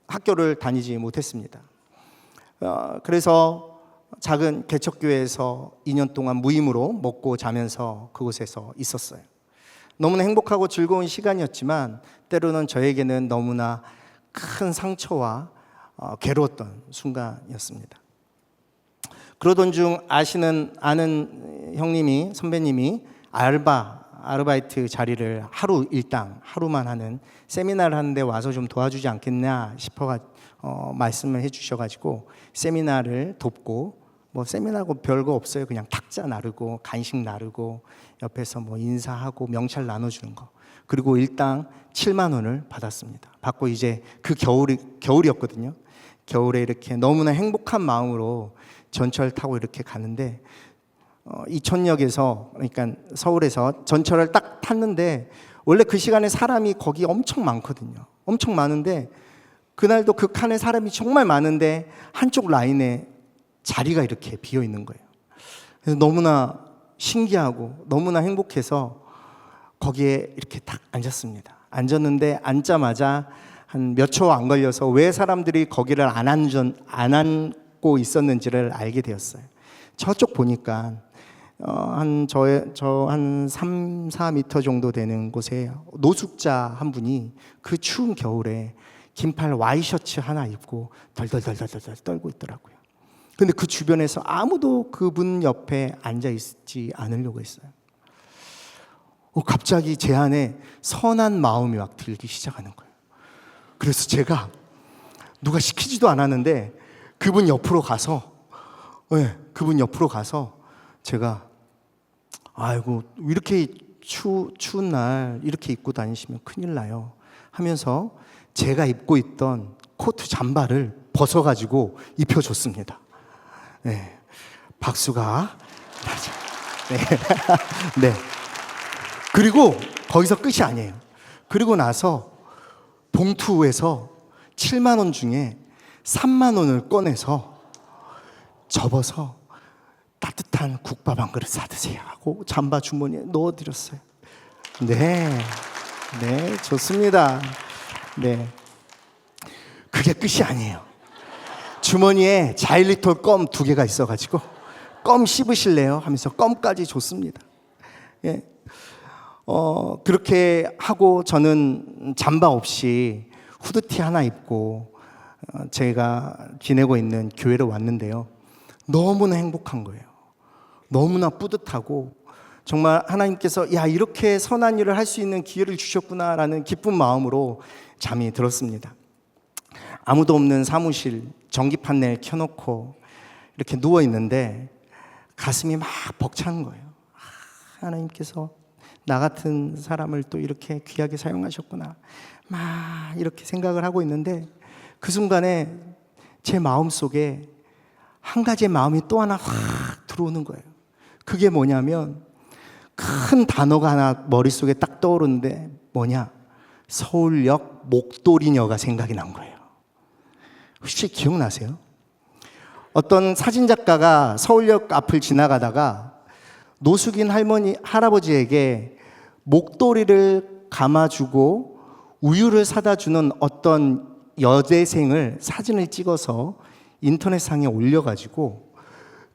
학교를 다니지 못했습니다. 그래서 작은 개척교회에서 2년 동안 무임으로 먹고 자면서 그곳에서 있었어요. 너무나 행복하고 즐거운 시간이었지만 때로는 저에게는 너무나 큰 상처와 괴로웠던 순간이었습니다. 그러던 중 아는 형님이, 선배님이 아르바이트 자리를 하루 일당, 하루만 하는 세미나를 하는데 와서 좀 도와주지 않겠냐 싶어 말씀을 해주셔가지고 세미나를 돕고, 뭐 세미나고 별거 없어요. 그냥 탁자 나르고 간식 나르고 옆에서 뭐 인사하고 명찰 나눠주는 거. 그리고 일당 7만 원을 받았습니다. 받고 이제 그 겨울이었거든요. 겨울에 이렇게 너무나 행복한 마음으로 전철 타고 이렇게 가는데 이천역에서, 그러니까 서울에서 전철을 딱 탔는데 원래 그 시간에 사람이 거기 엄청 많거든요. 엄청 많은데 그날도 그 칸에 사람이 정말 많은데 한쪽 라인에 자리가 이렇게 비어 있는 거예요. 그래서 너무나 신기하고 너무나 행복해서 거기에 이렇게 딱 앉았습니다. 앉았는데 앉자마자 한 몇 초 안 걸려서 왜 사람들이 거기를 안 앉고 있었는지를 알게 되었어요. 저쪽 보니까 한 3, 4m 정도 되는 곳에 노숙자 한 분이 그 추운 겨울에 긴팔 와이셔츠 하나 입고 덜덜덜덜 떨고 있더라고요. 근데 그 주변에서 아무도 그분 옆에 앉아 있지 않으려고 했어요. 갑자기 제 안에 선한 마음이 막 들기 시작하는 거예요. 그래서 제가 누가 시키지도 않았는데 그분 옆으로 가서 제가 아이고 이렇게 추운 날 이렇게 입고 다니시면 큰일 나요 하면서 제가 입고 있던 코트 잠바를 벗어가지고 입혀줬습니다. 네, 박수가 나죠. 네. 네. 그리고 거기서 끝이 아니에요. 그리고 나서 봉투에서 7만 원 중에 3만 원을 꺼내서 접어서 따뜻한 국밥 한 그릇 사드세요 하고 잠바 주머니에 넣어드렸어요. 네, 네, 좋습니다. 네, 그게 끝이 아니에요. 주머니에 자일리톨 껌 2개가 있어가지고 껌 씹으실래요? 하면서 껌까지 줬습니다. 예, 그렇게 하고 저는 잠바 없이 후드티 하나 입고 제가 지내고 있는 교회로 왔는데요. 너무나 행복한 거예요. 너무나 뿌듯하고 정말 하나님께서 야, 이렇게 선한 일을 할 수 있는 기회를 주셨구나라는 기쁜 마음으로 잠이 들었습니다. 아무도 없는 사무실, 전기판 내에 켜놓고 이렇게 누워 있는데 가슴이 막 벅찬 거예요. 하나님께서 나 같은 사람을 또 이렇게 귀하게 사용하셨구나, 막 이렇게 생각을 하고 있는데 그 순간에 제 마음속에 한 가지의 마음이 또 하나 확 들어오는 거예요. 그게 뭐냐면 큰 단어가 하나 머릿속에 딱 떠오르는데 뭐냐? 서울역 목도리녀가 생각이 난 거예요. 혹시 기억나세요? 어떤 사진작가가 서울역 앞을 지나가다가 노숙인 할아버지에게 목도리를 감아주고 우유를 사다 주는 어떤 여대생을 사진을 찍어서 인터넷상에 올려가지고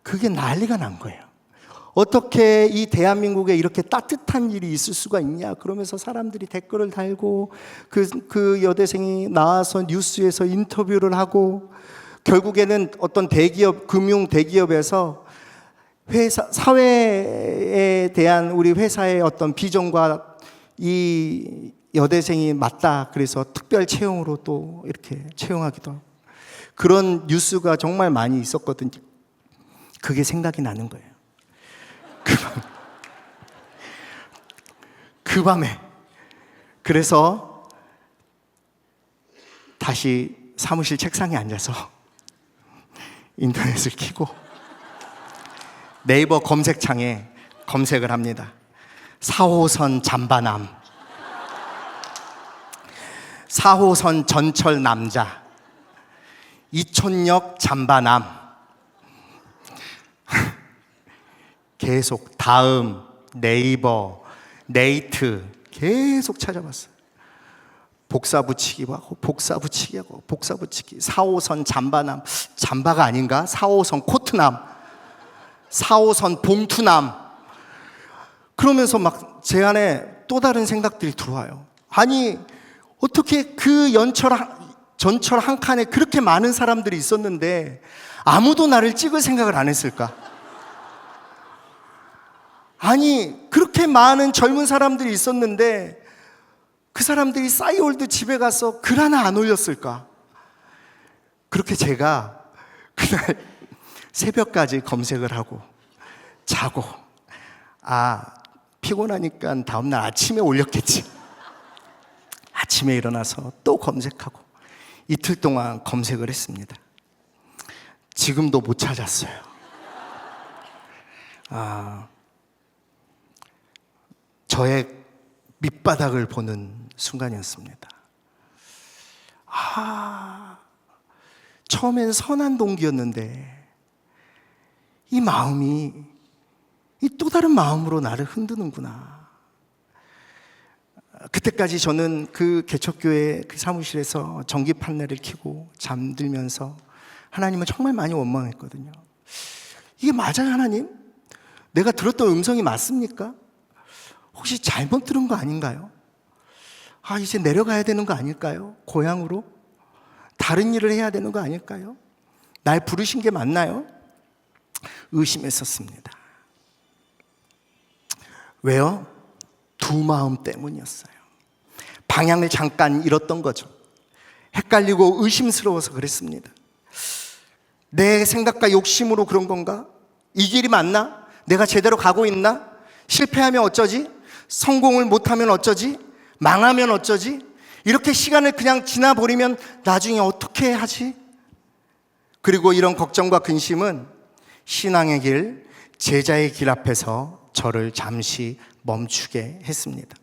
그게 난리가 난 거예요. 어떻게 이 대한민국에 이렇게 따뜻한 일이 있을 수가 있냐 그러면서 사람들이 댓글을 달고 그 여대생이 나와서 뉴스에서 인터뷰를 하고 결국에는 어떤 대기업, 금융 대기업에서 사회에 대한 우리 회사의 어떤 비전과 이 여대생이 맞다 그래서 특별 채용으로 또 이렇게 채용하기도 하고 그런 뉴스가 정말 많이 있었거든요. 그게 생각이 나는 거예요. 그 밤에 그래서 다시 사무실 책상에 앉아서 인터넷을 켜고 네이버 검색창에 검색을 합니다. 4호선 잠바남, 4호선 전철 남자, 이촌역 잠바남. 계속 다음, 네이버, 네이트 계속 찾아봤어요. 복사 붙이기 하고 복사 붙이기 하고 복사 붙이기. 4호선 잠바남, 잠바가 아닌가? 4호선 코트남, 4호선 봉투남. 그러면서 막 제 안에 또 다른 생각들이 들어와요. 아니 어떻게 그 전철 한 칸에 그렇게 많은 사람들이 있었는데 아무도 나를 찍을 생각을 안 했을까? 아니 그렇게 많은 젊은 사람들이 있었는데 그 사람들이 싸이월드 집에 가서 글 하나 안 올렸을까? 그렇게 제가 그날 새벽까지 검색을 하고 자고 피곤하니까 다음날 아침에 올렸겠지. 아침에 일어나서 또 검색하고 이틀 동안 검색을 했습니다. 지금도 못 찾았어요. 저의 밑바닥을 보는 순간이었습니다. 처음엔 선한 동기였는데 이 마음이 이 또 다른 마음으로 나를 흔드는구나. 그때까지 저는 그 개척교회 그 사무실에서 전기 판넬을 켜고 잠들면서 하나님을 정말 많이 원망했거든요. 이게 맞아요, 하나님? 내가 들었던 음성이 맞습니까? 혹시 잘못 들은 거 아닌가요? 이제 내려가야 되는 거 아닐까요? 고향으로? 다른 일을 해야 되는 거 아닐까요? 날 부르신 게 맞나요? 의심했었습니다. 왜요? 두 마음 때문이었어요. 방향을 잠깐 잃었던 거죠. 헷갈리고 의심스러워서 그랬습니다. 내 생각과 욕심으로 그런 건가? 이 길이 맞나? 내가 제대로 가고 있나? 실패하면 어쩌지? 성공을 못하면 어쩌지? 망하면 어쩌지? 이렇게 시간을 그냥 지나버리면 나중에 어떻게 하지? 그리고 이런 걱정과 근심은 신앙의 길, 제자의 길 앞에서 저를 잠시 멈추게 했습니다.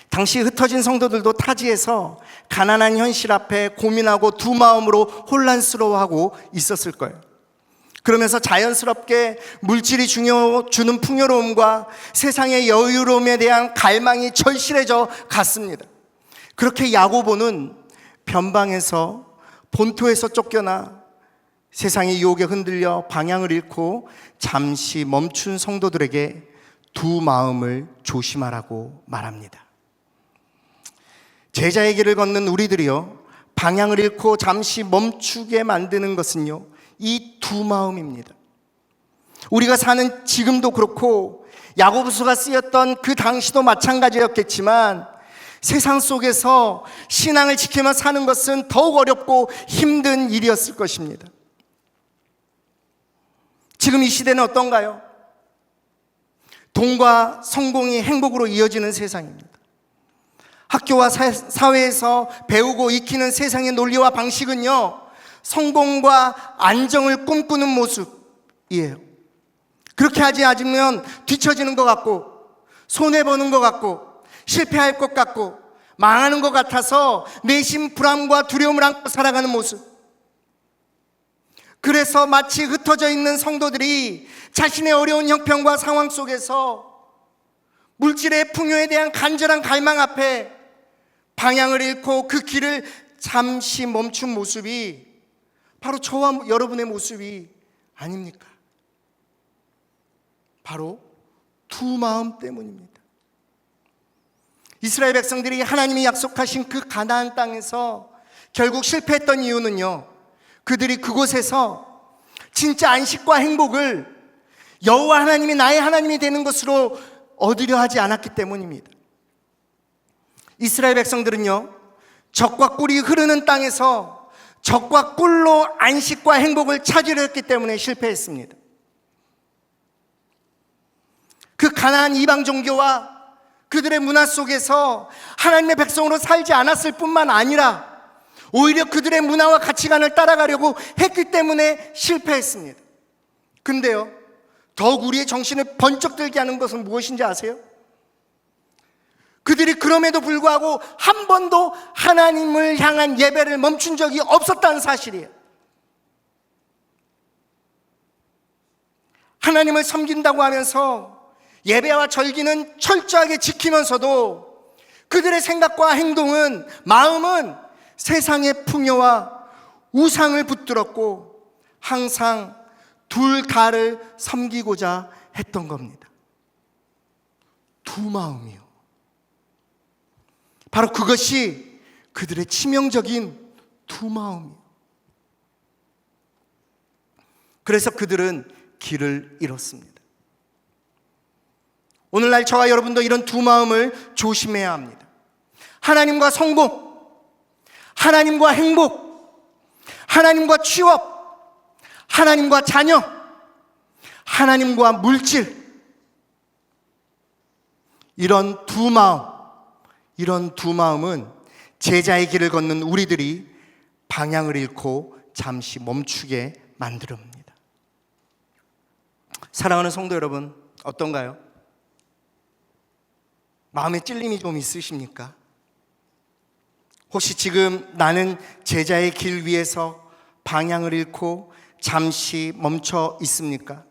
당시 흩어진 성도들도 타지에서 가난한 현실 앞에 고민하고 두 마음으로 혼란스러워하고 있었을 거예요. 그러면서 자연스럽게 물질이 주는 풍요로움과 세상의 여유로움에 대한 갈망이 절실해져 갔습니다. 그렇게 야고보는 변방에서 본토에서 쫓겨나 세상의 유혹에 흔들려 방향을 잃고 잠시 멈춘 성도들에게 두 마음을 조심하라고 말합니다. 제자의 길을 걷는 우리들이요, 방향을 잃고 잠시 멈추게 만드는 것은요, 이 두 마음입니다. 우리가 사는 지금도 그렇고 야고보서가 쓰였던 그 당시도 마찬가지였겠지만 세상 속에서 신앙을 지키며 사는 것은 더욱 어렵고 힘든 일이었을 것입니다. 지금 이 시대는 어떤가요? 돈과 성공이 행복으로 이어지는 세상입니다. 학교와 사회에서 배우고 익히는 세상의 논리와 방식은요, 성공과 안정을 꿈꾸는 모습이에요. 그렇게 하지 않으면 뒤처지는 것 같고, 손해보는 것 같고, 실패할 것 같고, 망하는 것 같아서 내심 불안과 두려움을 안고 살아가는 모습. 그래서 마치 흩어져 있는 성도들이 자신의 어려운 형편과 상황 속에서 물질의 풍요에 대한 간절한 갈망 앞에 방향을 잃고 그 길을 잠시 멈춘 모습이 바로 저와 여러분의 모습이 아닙니까? 바로 두 마음 때문입니다. 이스라엘 백성들이 하나님이 약속하신 그 가나안 땅에서 결국 실패했던 이유는요, 그들이 그곳에서 진짜 안식과 행복을 여호와 하나님이 나의 하나님이 되는 것으로 얻으려 하지 않았기 때문입니다. 이스라엘 백성들은요, 젖과 꿀이 흐르는 땅에서 젖과 꿀로 안식과 행복을 찾으려 했기 때문에 실패했습니다. 그 가나안 이방 종교와 그들의 문화 속에서 하나님의 백성으로 살지 않았을 뿐만 아니라 오히려 그들의 문화와 가치관을 따라가려고 했기 때문에 실패했습니다. 근데요, 더욱 우리의 정신을 번쩍 들게 하는 것은 무엇인지 아세요? 그들이 그럼에도 불구하고 한 번도 하나님을 향한 예배를 멈춘 적이 없었다는 사실이에요. 하나님을 섬긴다고 하면서 예배와 절기는 철저하게 지키면서도 그들의 생각과 행동은, 마음은 세상의 풍요와 우상을 붙들었고 항상 둘다를 섬기고자 했던 겁니다. 두 마음이요. 바로 그것이 그들의 치명적인 두 마음이에요. 그래서 그들은 길을 잃었습니다. 오늘날 저와 여러분도 이런 두 마음을 조심해야 합니다. 하나님과 성공, 하나님과 행복, 하나님과 취업, 하나님과 자녀, 하나님과 물질, 이런 두 마음은 제자의 길을 걷는 우리들이 방향을 잃고 잠시 멈추게 만듭니다. 사랑하는 성도 여러분, 어떤가요? 마음에 찔림이 좀 있으십니까? 혹시 지금 나는 제자의 길 위에서 방향을 잃고 잠시 멈춰 있습니까?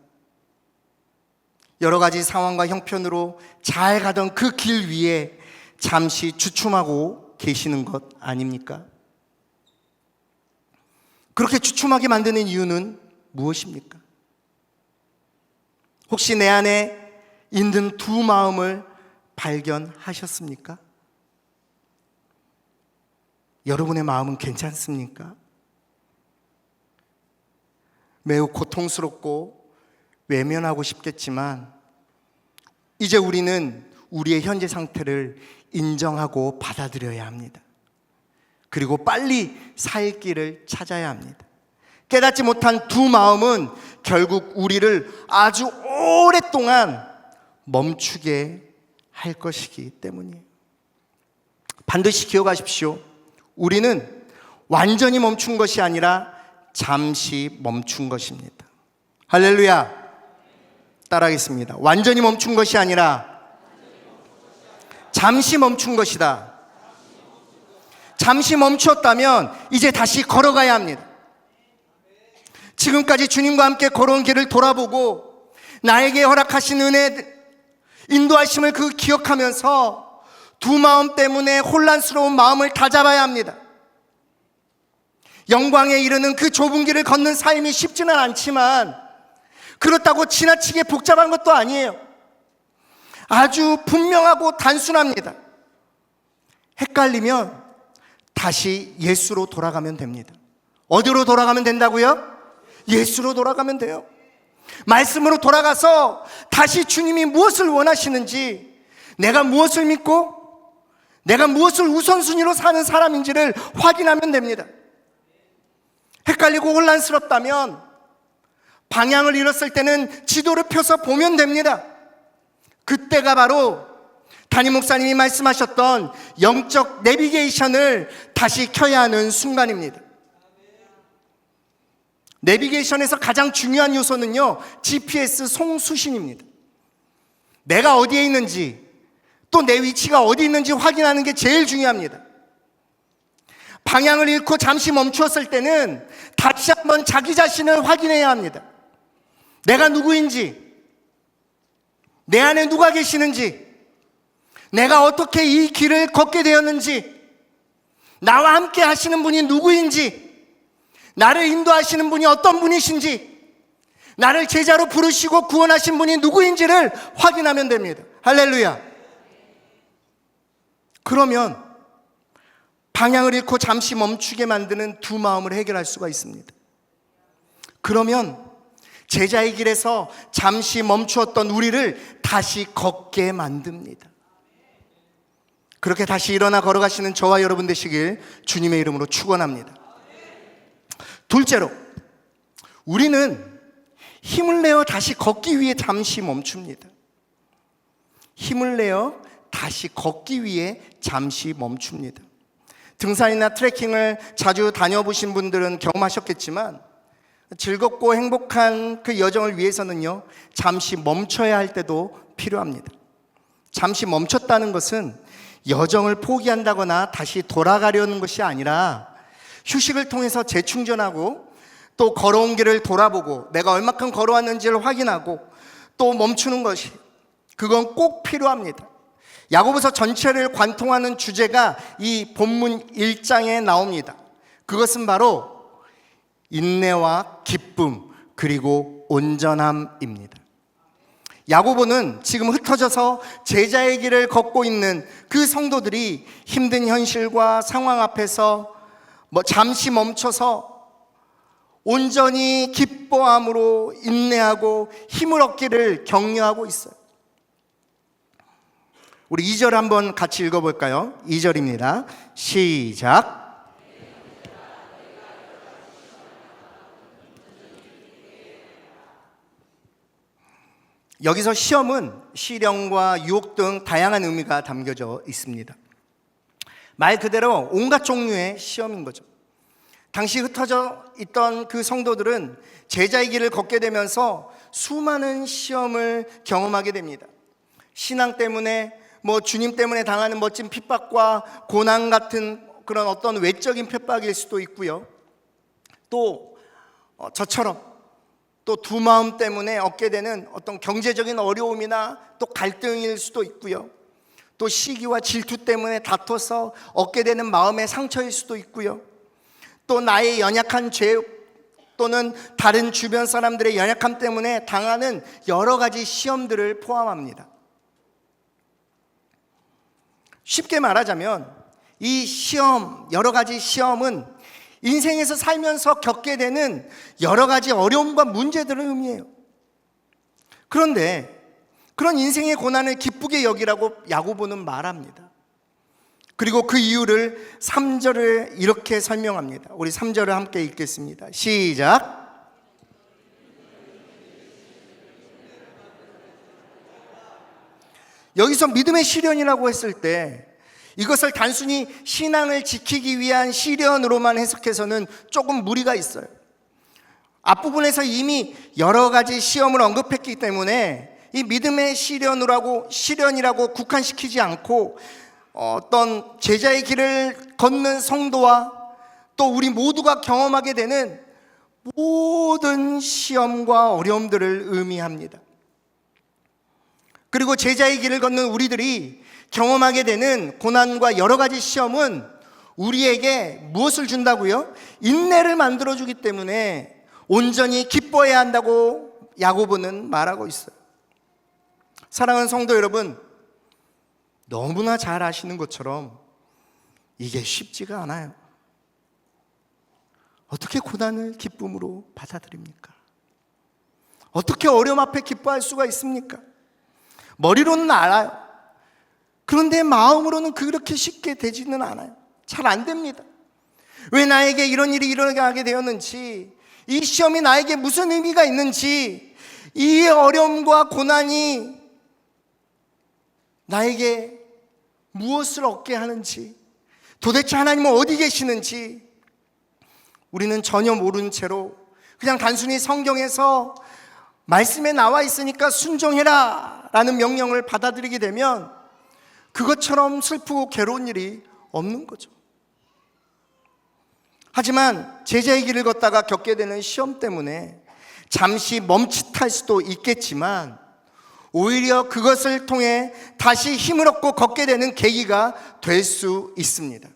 여러 가지 상황과 형편으로 잘 가던 그 길 위에 잠시 주춤하고 계시는 것 아닙니까? 그렇게 주춤하게 만드는 이유는 무엇입니까? 혹시 내 안에 있는 두 마음을 발견하셨습니까? 여러분의 마음은 괜찮습니까? 매우 고통스럽고 외면하고 싶겠지만 이제 우리는 우리의 현재 상태를 인정하고 받아들여야 합니다. 그리고 빨리 살 길을 찾아야 합니다. 깨닫지 못한 두 마음은 결국 우리를 아주 오랫동안 멈추게 할 것이기 때문이에요. 반드시 기억하십시오. 우리는 완전히 멈춘 것이 아니라 잠시 멈춘 것입니다. 할렐루야. 따라하겠습니다. 완전히 멈춘 것이 아니라 잠시 멈춘 것이다. 잠시 멈추었다면 이제 다시 걸어가야 합니다. 지금까지 주님과 함께 걸어온 길을 돌아보고 나에게 허락하신 은혜, 인도하심을 그 기억하면서 두 마음 때문에 혼란스러운 마음을 다잡아야 합니다. 영광에 이르는 그 좁은 길을 걷는 삶이 쉽지는 않지만 그렇다고 지나치게 복잡한 것도 아니에요. 아주 분명하고 단순합니다. 헷갈리면 다시 예수로 돌아가면 됩니다. 어디로 돌아가면 된다고요? 예수로 돌아가면 돼요. 말씀으로 돌아가서 다시 주님이 무엇을 원하시는지, 내가 무엇을 믿고 내가 무엇을 우선순위로 사는 사람인지를 확인하면 됩니다. 헷갈리고 혼란스럽다면 방향을 잃었을 때는 지도를 펴서 보면 됩니다. 그때가 바로 담임 목사님이 말씀하셨던 영적 내비게이션을 다시 켜야 하는 순간입니다. 내비게이션에서 가장 중요한 요소는요, GPS 송수신입니다. 내가 어디에 있는지, 또 내 위치가 어디 있는지 확인하는 게 제일 중요합니다. 방향을 잃고 잠시 멈추었을 때는 다시 한번 자기 자신을 확인해야 합니다. 내가 누구인지, 내 안에 누가 계시는지, 내가 어떻게 이 길을 걷게 되었는지, 나와 함께 하시는 분이 누구인지, 나를 인도하시는 분이 어떤 분이신지, 나를 제자로 부르시고 구원하신 분이 누구인지를 확인하면 됩니다. 할렐루야. 그러면 방향을 잃고 잠시 멈추게 만드는 두 마음을 해결할 수가 있습니다. 그러면 제자의 길에서 잠시 멈추었던 우리를 다시 걷게 만듭니다. 그렇게 다시 일어나 걸어가시는 저와 여러분 되시길 주님의 이름으로 축원합니다. 둘째로, 우리는 힘을 내어 다시 걷기 위해 잠시 멈춥니다. 힘을 내어 다시 걷기 위해 잠시 멈춥니다. 등산이나 트레킹을 자주 다녀보신 분들은 경험하셨겠지만 즐겁고 행복한 그 여정을 위해서는요, 잠시 멈춰야 할 때도 필요합니다. 잠시 멈췄다는 것은 여정을 포기한다거나 다시 돌아가려는 것이 아니라 휴식을 통해서 재충전하고 또 걸어온 길을 돌아보고 내가 얼마큼 걸어왔는지를 확인하고 또 멈추는 것이, 그건 꼭 필요합니다. 야고보서 전체를 관통하는 주제가 이 본문 1장에 나옵니다. 그것은 바로 인내와 기쁨 그리고 온전함입니다. 야고보는 지금 흩어져서 제자의 길을 걷고 있는 그 성도들이 힘든 현실과 상황 앞에서 잠시 멈춰서 온전히 기뻐함으로 인내하고 힘을 얻기를 격려하고 있어요. 우리 2절 한번 같이 읽어볼까요? 2절입니다. 시작. 여기서 시험은 시련과 유혹 등 다양한 의미가 담겨져 있습니다. 말 그대로 온갖 종류의 시험인 거죠. 당시 흩어져 있던 그 성도들은 제자의 길을 걷게 되면서 수많은 시험을 경험하게 됩니다. 신앙 때문에 주님 때문에 당하는 멋진 핍박과 고난 같은 그런 어떤 외적인 핍박일 수도 있고요. 또 저처럼 또 두 마음 때문에 얻게 되는 어떤 경제적인 어려움이나 또 갈등일 수도 있고요. 또 시기와 질투 때문에 다퉈서 얻게 되는 마음의 상처일 수도 있고요. 또 나의 연약한 죄 또는 다른 주변 사람들의 연약함 때문에 당하는 여러 가지 시험들을 포함합니다. 쉽게 말하자면 이 시험, 여러 가지 시험은 인생에서 살면서 겪게 되는 여러 가지 어려움과 문제들을 의미해요. 그런데 그런 인생의 고난을 기쁘게 여기라고 야고보는 말합니다. 그리고 그 이유를 3절을 이렇게 설명합니다. 우리 3절을 함께 읽겠습니다. 시작. 여기서 믿음의 시련이라고 했을 때 이것을 단순히 신앙을 지키기 위한 시련으로만 해석해서는 조금 무리가 있어요. 앞부분에서 이미 여러 가지 시험을 언급했기 때문에 이 믿음의 시련이라고 국한시키지 않고 어떤 제자의 길을 걷는 성도와 또 우리 모두가 경험하게 되는 모든 시험과 어려움들을 의미합니다. 그리고 제자의 길을 걷는 우리들이 경험하게 되는 고난과 여러 가지 시험은 우리에게 무엇을 준다고요? 인내를 만들어주기 때문에 온전히 기뻐해야 한다고 야고보는 말하고 있어요. 사랑하는 성도 여러분, 너무나 잘 아시는 것처럼 이게 쉽지가 않아요. 어떻게 고난을 기쁨으로 받아들입니까? 어떻게 어려움 앞에 기뻐할 수가 있습니까? 머리로는 알아요. 그런데 마음으로는 그렇게 쉽게 되지는 않아요. 잘 안 됩니다. 왜 나에게 이런 일이 일어나게 되었는지, 이 시험이 나에게 무슨 의미가 있는지, 이 어려움과 고난이 나에게 무엇을 얻게 하는지, 도대체 하나님은 어디 계시는지 우리는 전혀 모르는 채로 그냥 단순히 성경에서 말씀에 나와 있으니까 순종해라 라는 명령을 받아들이게 되면 그것처럼 슬프고 괴로운 일이 없는 거죠. 하지만 제자의 길을 걷다가 겪게 되는 시험 때문에 잠시 멈칫할 수도 있겠지만 오히려 그것을 통해 다시 힘을 얻고 걷게 되는 계기가 될 수 있습니다.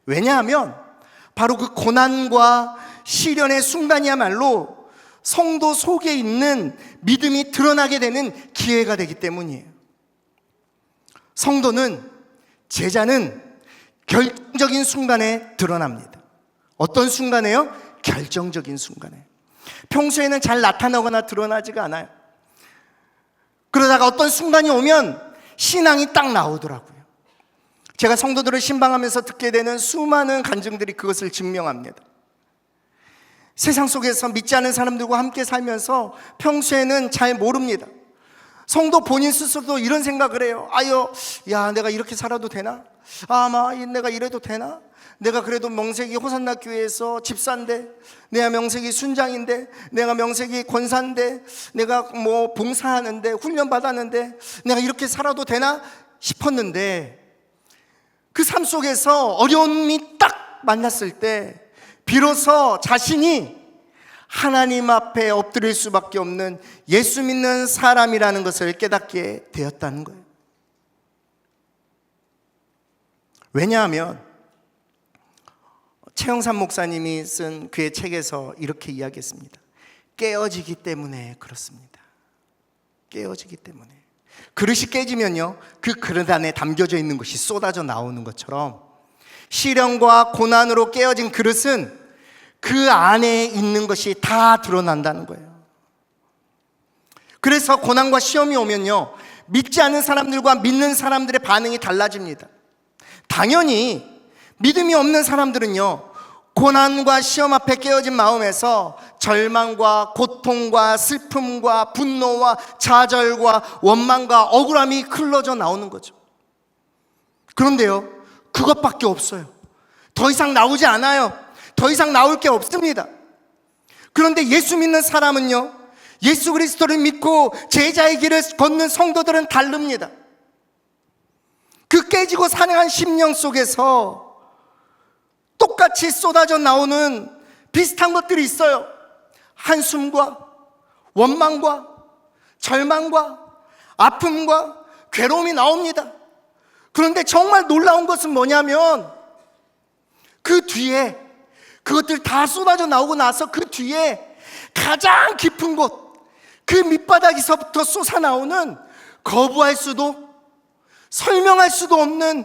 왜냐하면 바로 그 고난과 시련의 순간이야말로 성도 속에 있는 믿음이 드러나게 되는 기회가 되기 때문이에요. 성도는, 제자는 결정적인 순간에 드러납니다. 어떤 순간에요? 결정적인 순간에. 평소에는 잘 나타나거나 드러나지가 않아요. 그러다가 어떤 순간이 오면 신앙이 딱 나오더라고요. 제가 성도들을 신방하면서 듣게 되는 수많은 간증들이 그것을 증명합니다. 세상 속에서 믿지 않은 사람들과 함께 살면서 평소에는 잘 모릅니다. 성도 본인 스스로도 이런 생각을 해요. 야, 내가 이렇게 살아도 되나? 아마 내가 이래도 되나? 내가 그래도 명색이 호산나 교회에서 집사인데, 내가 명색이 순장인데, 내가 명색이 권사인데, 내가 뭐 봉사하는데, 훈련 받았는데, 내가 이렇게 살아도 되나 싶었는데, 그 삶 속에서 어려움이 딱 만났을 때 비로소 자신이 하나님 앞에 엎드릴 수밖에 없는 예수 믿는 사람이라는 것을 깨닫게 되었다는 거예요. 왜냐하면 최영삼 목사님이 쓴 그의 책에서 이렇게 이야기했습니다. 깨어지기 때문에 그렇습니다. 깨어지기 때문에. 그릇이 깨지면요, 그 그릇 안에 담겨져 있는 것이 쏟아져 나오는 것처럼 시련과 고난으로 깨어진 그릇은 그 안에 있는 것이 다 드러난다는 거예요. 그래서 고난과 시험이 오면요, 믿지 않는 사람들과 믿는 사람들의 반응이 달라집니다. 당연히 믿음이 없는 사람들은요, 고난과 시험 앞에 깨어진 마음에서 절망과 고통과 슬픔과 분노와 좌절과 원망과 억울함이 흘러져 나오는 거죠. 그런데요, 그것밖에 없어요. 더 이상 나오지 않아요. 더 이상 나올 게 없습니다. 그런데 예수 믿는 사람은요, 예수 그리스도를 믿고 제자의 길을 걷는 성도들은 다릅니다. 그 깨지고 사랑한 심령 속에서 똑같이 쏟아져 나오는 비슷한 것들이 있어요. 한숨과 원망과 절망과 아픔과 괴로움이 나옵니다. 그런데 정말 놀라운 것은 뭐냐면 그 뒤에, 그것들 다 쏟아져 나오고 나서 그 뒤에 가장 깊은 곳, 그 밑바닥에서부터 솟아나오는 거부할 수도 설명할 수도 없는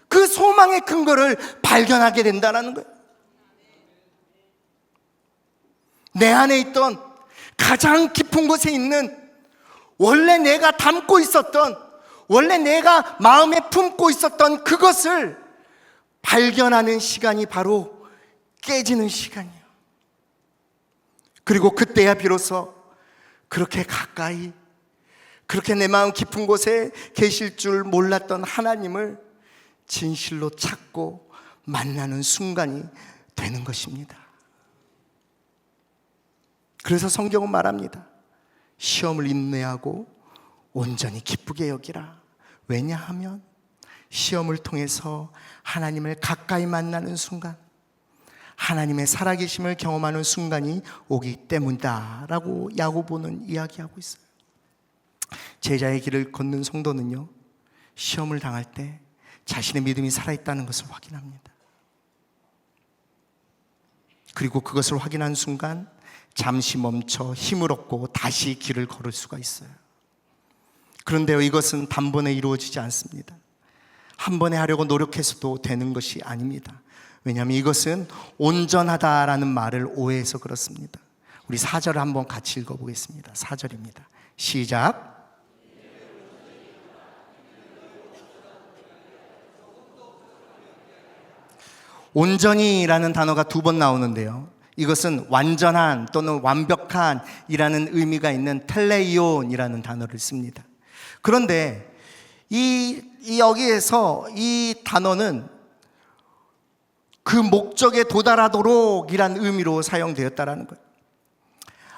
그 소망의 근거를 발견하게 된다는 거예요. 내 안에 있던 가장 깊은 곳에 있는, 원래 내가 담고 있었던, 원래 내가 마음에 품고 있었던 그것을 발견하는 시간이 바로 깨지는 시간이에요. 그리고 그때야 비로소 그렇게 가까이, 그렇게 내 마음 깊은 곳에 계실 줄 몰랐던 하나님을 진실로 찾고 만나는 순간이 되는 것입니다. 그래서 성경은 말합니다. 시험을 인내하고 온전히 기쁘게 여기라. 왜냐하면 시험을 통해서 하나님을 가까이 만나는 순간, 하나님의 살아계심을 경험하는 순간이 오기 때문이다라고 야고보는 이야기하고 있어요. 제자의 길을 걷는 성도는요, 시험을 당할 때 자신의 믿음이 살아있다는 것을 확인합니다. 그리고 그것을 확인한 순간 잠시 멈춰 힘을 얻고 다시 길을 걸을 수가 있어요. 그런데요, 이것은 단번에 이루어지지 않습니다. 한 번에 하려고 노력해서도 되는 것이 아닙니다. 왜냐하면 이것은 온전하다라는 말을 오해해서 그렇습니다. 우리 4절을 한번 같이 읽어보겠습니다. 4절입니다. 시작. 온전히라는 단어가 2번 나오는데요, 이것은 완전한 또는 완벽한 이라는 의미가 있는 텔레이온이라는 단어를 씁니다. 그런데 여기에서 이 단어는 그 목적에 도달하도록 이란 의미로 사용되었다라는 거예요.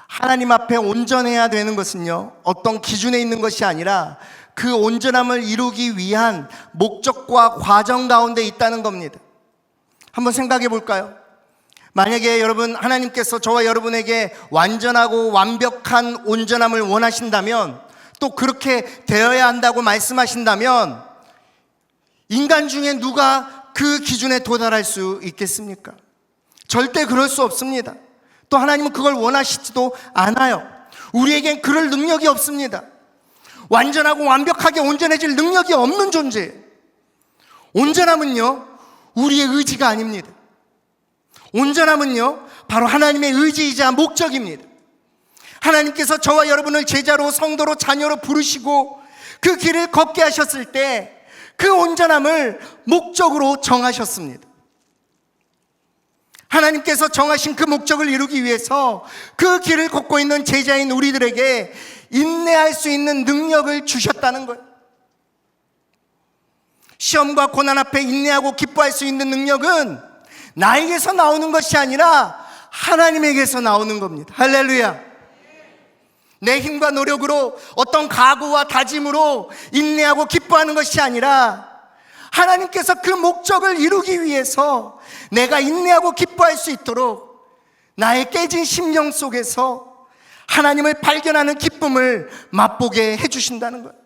하나님 앞에 온전해야 되는 것은요, 어떤 기준에 있는 것이 아니라 그 온전함을 이루기 위한 목적과 과정 가운데 있다는 겁니다. 한번 생각해 볼까요? 만약에 여러분, 하나님께서 저와 여러분에게 완전하고 완벽한 온전함을 원하신다면, 또 그렇게 되어야 한다고 말씀하신다면, 인간 중에 누가 그 기준에 도달할 수 있겠습니까? 절대 그럴 수 없습니다. 또 하나님은 그걸 원하시지도 않아요. 우리에겐 그럴 능력이 없습니다. 완전하고 완벽하게 온전해질 능력이 없는 존재예요. 온전함은요, 우리의 의지가 아닙니다. 온전함은요, 바로 하나님의 의지이자 목적입니다. 하나님께서 저와 여러분을 제자로, 성도로, 자녀로 부르시고 그 길을 걷게 하셨을 때 그 온전함을 목적으로 정하셨습니다. 하나님께서 정하신 그 목적을 이루기 위해서 그 길을 걷고 있는 제자인 우리들에게 인내할 수 있는 능력을 주셨다는 거예요. 시험과 고난 앞에 인내하고 기뻐할 수 있는 능력은 나에게서 나오는 것이 아니라 하나님에게서 나오는 겁니다. 할렐루야. 내 힘과 노력으로, 어떤 각오와 다짐으로 인내하고 기뻐하는 것이 아니라 하나님께서 그 목적을 이루기 위해서 내가 인내하고 기뻐할 수 있도록 나의 깨진 심령 속에서 하나님을 발견하는 기쁨을 맛보게 해주신다는 거예요.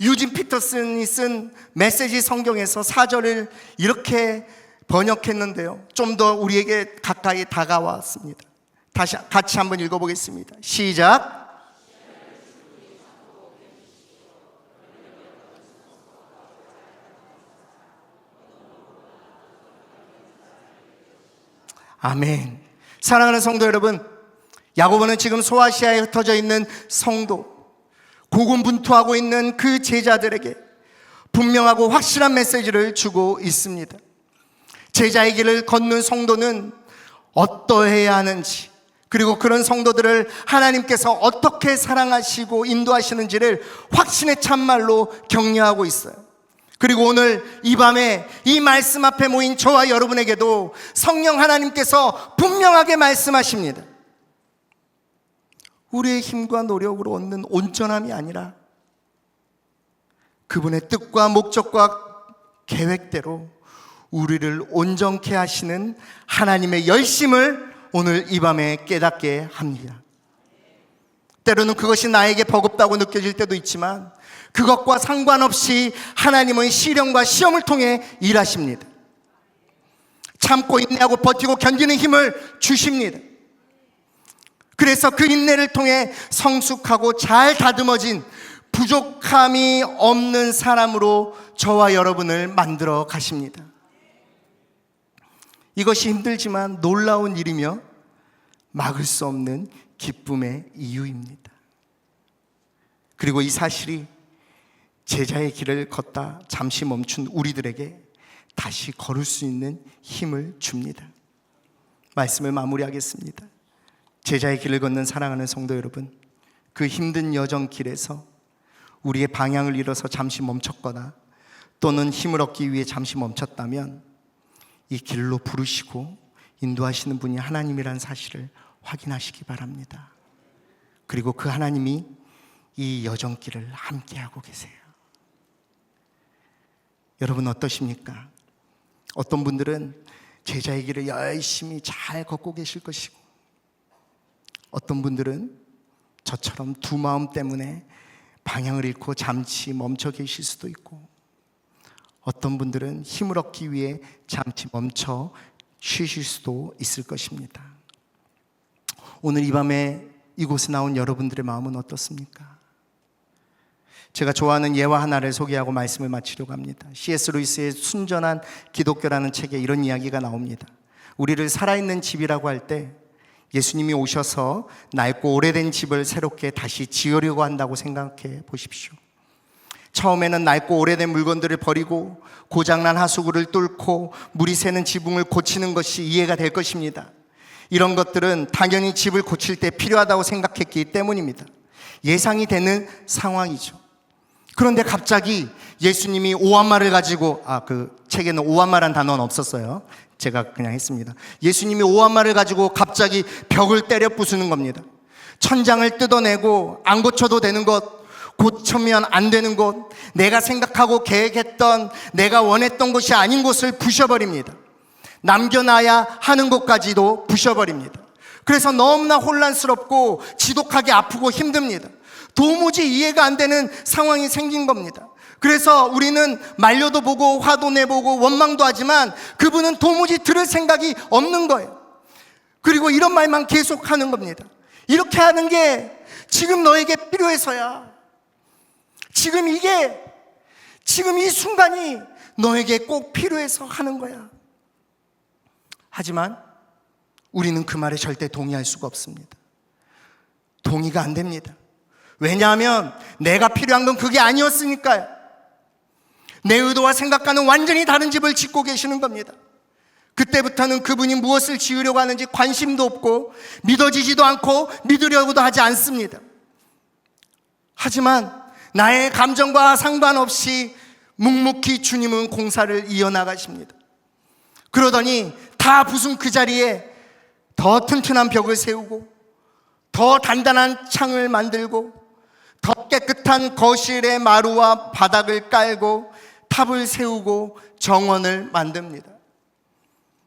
유진 피터슨이 쓴 메시지 성경에서 4절을 이렇게 번역했는데요, 좀 더 우리에게 가까이 다가왔습니다. 다시 같이 한번 읽어보겠습니다. 시작. 아멘. 사랑하는 성도 여러분, 야고보는 지금 소아시아에 흩어져 있는 성도, 고군분투하고 있는 그 제자들에게 분명하고 확실한 메시지를 주고 있습니다. 제자의 길을 걷는 성도는 어떠해야 하는지, 그리고 그런 성도들을 하나님께서 어떻게 사랑하시고 인도하시는지를 확신의 참말로 격려하고 있어요. 그리고 오늘 이 밤에 이 말씀 앞에 모인 저와 여러분에게도 성령 하나님께서 분명하게 말씀하십니다. 우리의 힘과 노력으로 얻는 온전함이 아니라 그분의 뜻과 목적과 계획대로 우리를 온전케 하시는 하나님의 열심을 오늘 이 밤에 깨닫게 합니다. 때로는 그것이 나에게 버겁다고 느껴질 때도 있지만 그것과 상관없이 하나님은 시련과 시험을 통해 일하십니다. 참고 인내하고 버티고 견디는 힘을 주십니다. 그래서 그 인내를 통해 성숙하고 잘 다듬어진 부족함이 없는 사람으로 저와 여러분을 만들어 가십니다. 이것이 힘들지만 놀라운 일이며 막을 수 없는 기쁨의 이유입니다. 그리고 이 사실이 제자의 길을 걷다 잠시 멈춘 우리들에게 다시 걸을 수 있는 힘을 줍니다. 말씀을 마무리하겠습니다. 제자의 길을 걷는 사랑하는 성도 여러분, 그 힘든 여정길에서 우리의 방향을 잃어서 잠시 멈췄거나 또는 힘을 얻기 위해 잠시 멈췄다면 이 길로 부르시고 인도하시는 분이 하나님이라는 사실을 확인하시기 바랍니다. 그리고 그 하나님이 이 여정길을 함께하고 계세요. 여러분 어떠십니까? 어떤 분들은 제자의 길을 열심히 잘 걷고 계실 것이고, 어떤 분들은 저처럼 두 마음 때문에 방향을 잃고 잠시 멈춰 계실 수도 있고, 어떤 분들은 힘을 얻기 위해 잠시 멈춰 쉬실 수도 있을 것입니다. 오늘 이 밤에 이곳에 나온 여러분들의 마음은 어떻습니까? 제가 좋아하는 예화 하나를 소개하고 말씀을 마치려고 합니다. C.S. 루이스의 순전한 기독교라는 책에 이런 이야기가 나옵니다. 우리를 살아있는 집이라고 할 때 예수님이 오셔서 낡고 오래된 집을 새롭게 다시 지으려고 한다고 생각해 보십시오. 처음에는 낡고 오래된 물건들을 버리고 고장난 하수구를 뚫고 물이 새는 지붕을 고치는 것이 이해가 될 것입니다. 이런 것들은 당연히 집을 고칠 때 필요하다고 생각했기 때문입니다. 예상이 되는 상황이죠. 그런데 갑자기 예수님이 오한마를 가지고, 그 책에는 오한마란 단어는 없었어요. 제가 그냥 했습니다. 예수님이 오한마를 가지고 갑자기 벽을 때려 부수는 겁니다. 천장을 뜯어내고 안 고쳐도 되는 것, 고치면 안 되는 곳, 내가 생각하고 계획했던, 내가 원했던 것이 아닌 곳을 부셔버립니다. 남겨놔야 하는 곳까지도 부셔버립니다. 그래서 너무나 혼란스럽고 지독하게 아프고 힘듭니다. 도무지 이해가 안 되는 상황이 생긴 겁니다. 그래서 우리는 말려도 보고 화도 내보고 원망도 하지만 그분은 도무지 들을 생각이 없는 거예요. 그리고 이런 말만 계속하는 겁니다. 이렇게 하는 게 지금 너에게 필요해서야. 지금 이 순간이 너에게 꼭 필요해서 하는 거야. 하지만 우리는 그 말에 절대 동의할 수가 없습니다. 동의가 안 됩니다. 왜냐하면 내가 필요한 건 그게 아니었으니까요. 내 의도와 생각과는 완전히 다른 집을 짓고 계시는 겁니다. 그때부터는 그분이 무엇을 지으려고 하는지 관심도 없고 믿어지지도 않고 믿으려고도 하지 않습니다. 하지만 나의 감정과 상관없이 묵묵히 주님은 공사를 이어나가십니다. 그러더니 다 부순 그 자리에 더 튼튼한 벽을 세우고 더 단단한 창을 만들고 더 깨끗한 거실의 마루와 바닥을 깔고 탑을 세우고 정원을 만듭니다.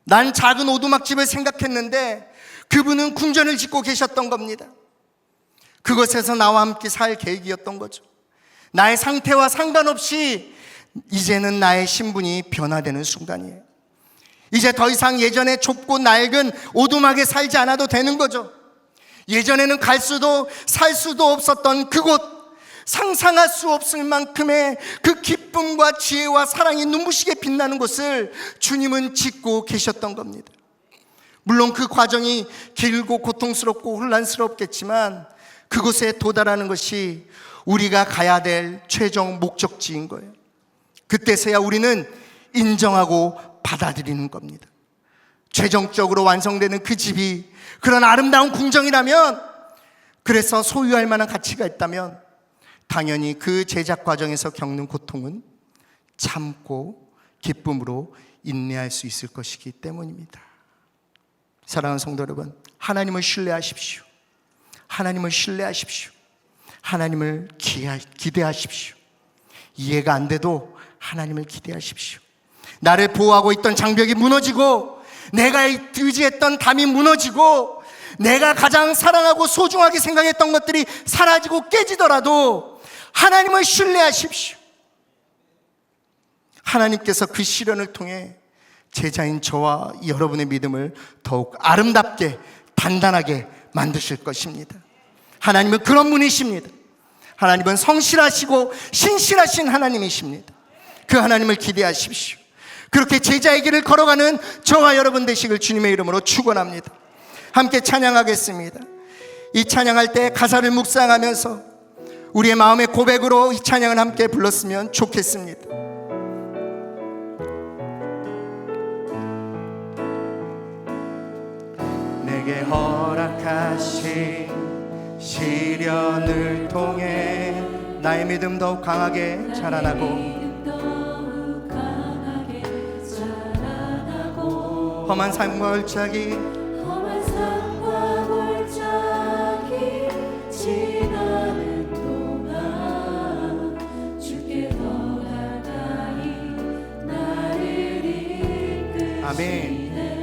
난 작은 오두막집을 생각했는데 그분은 궁전을 짓고 계셨던 겁니다. 그것에서 나와 함께 살 계획이었던 거죠. 나의 상태와 상관없이 이제는 나의 신분이 변화되는 순간이에요. 이제 더 이상 예전에 좁고 낡은 오두막에 살지 않아도 되는 거죠. 예전에는 갈 수도 살 수도 없었던 그곳, 상상할 수 없을 만큼의 그 기쁨과 지혜와 사랑이 눈부시게 빛나는 곳을 주님은 짓고 계셨던 겁니다. 물론 그 과정이 길고 고통스럽고 혼란스럽겠지만 그곳에 도달하는 것이 우리가 가야 될 최종 목적지인 거예요. 그때서야 우리는 인정하고 받아들이는 겁니다. 최종적으로 완성되는 그 집이 그런 아름다운 궁정이라면, 그래서 소유할 만한 가치가 있다면 당연히 그 제작 과정에서 겪는 고통은 참고 기쁨으로 인내할 수 있을 것이기 때문입니다. 사랑하는 성도 여러분, 하나님을 신뢰하십시오. 하나님을 신뢰하십시오. 하나님을 기대하십시오. 이해가 안 돼도 하나님을 기대하십시오. 나를 보호하고 있던 장벽이 무너지고 내가 의지했던 담이 무너지고 내가 가장 사랑하고 소중하게 생각했던 것들이 사라지고 깨지더라도 하나님을 신뢰하십시오. 하나님께서 그 시련을 통해 제자인 저와 여러분의 믿음을 더욱 아름답게 단단하게 만드실 것입니다. 하나님은 그런 분이십니다. 하나님은 성실하시고 신실하신 하나님이십니다. 그 하나님을 기대하십시오. 그렇게 제자의 길을 걸어가는 저와 여러분 되시길 주님의 이름으로 축원합니다. 함께 찬양하겠습니다. 이 찬양할 때 가사를 묵상하면서 우리의 마음의 고백으로 이 찬양을 함께 불렀으면 좋겠습니다. 내게 허락하신 시련을 통해 나의 믿음 더욱 강하게 자라나고 험한 삶과 골짜기 지나는 동안 주께 더 가까이 나를 이끌시네. 아멘.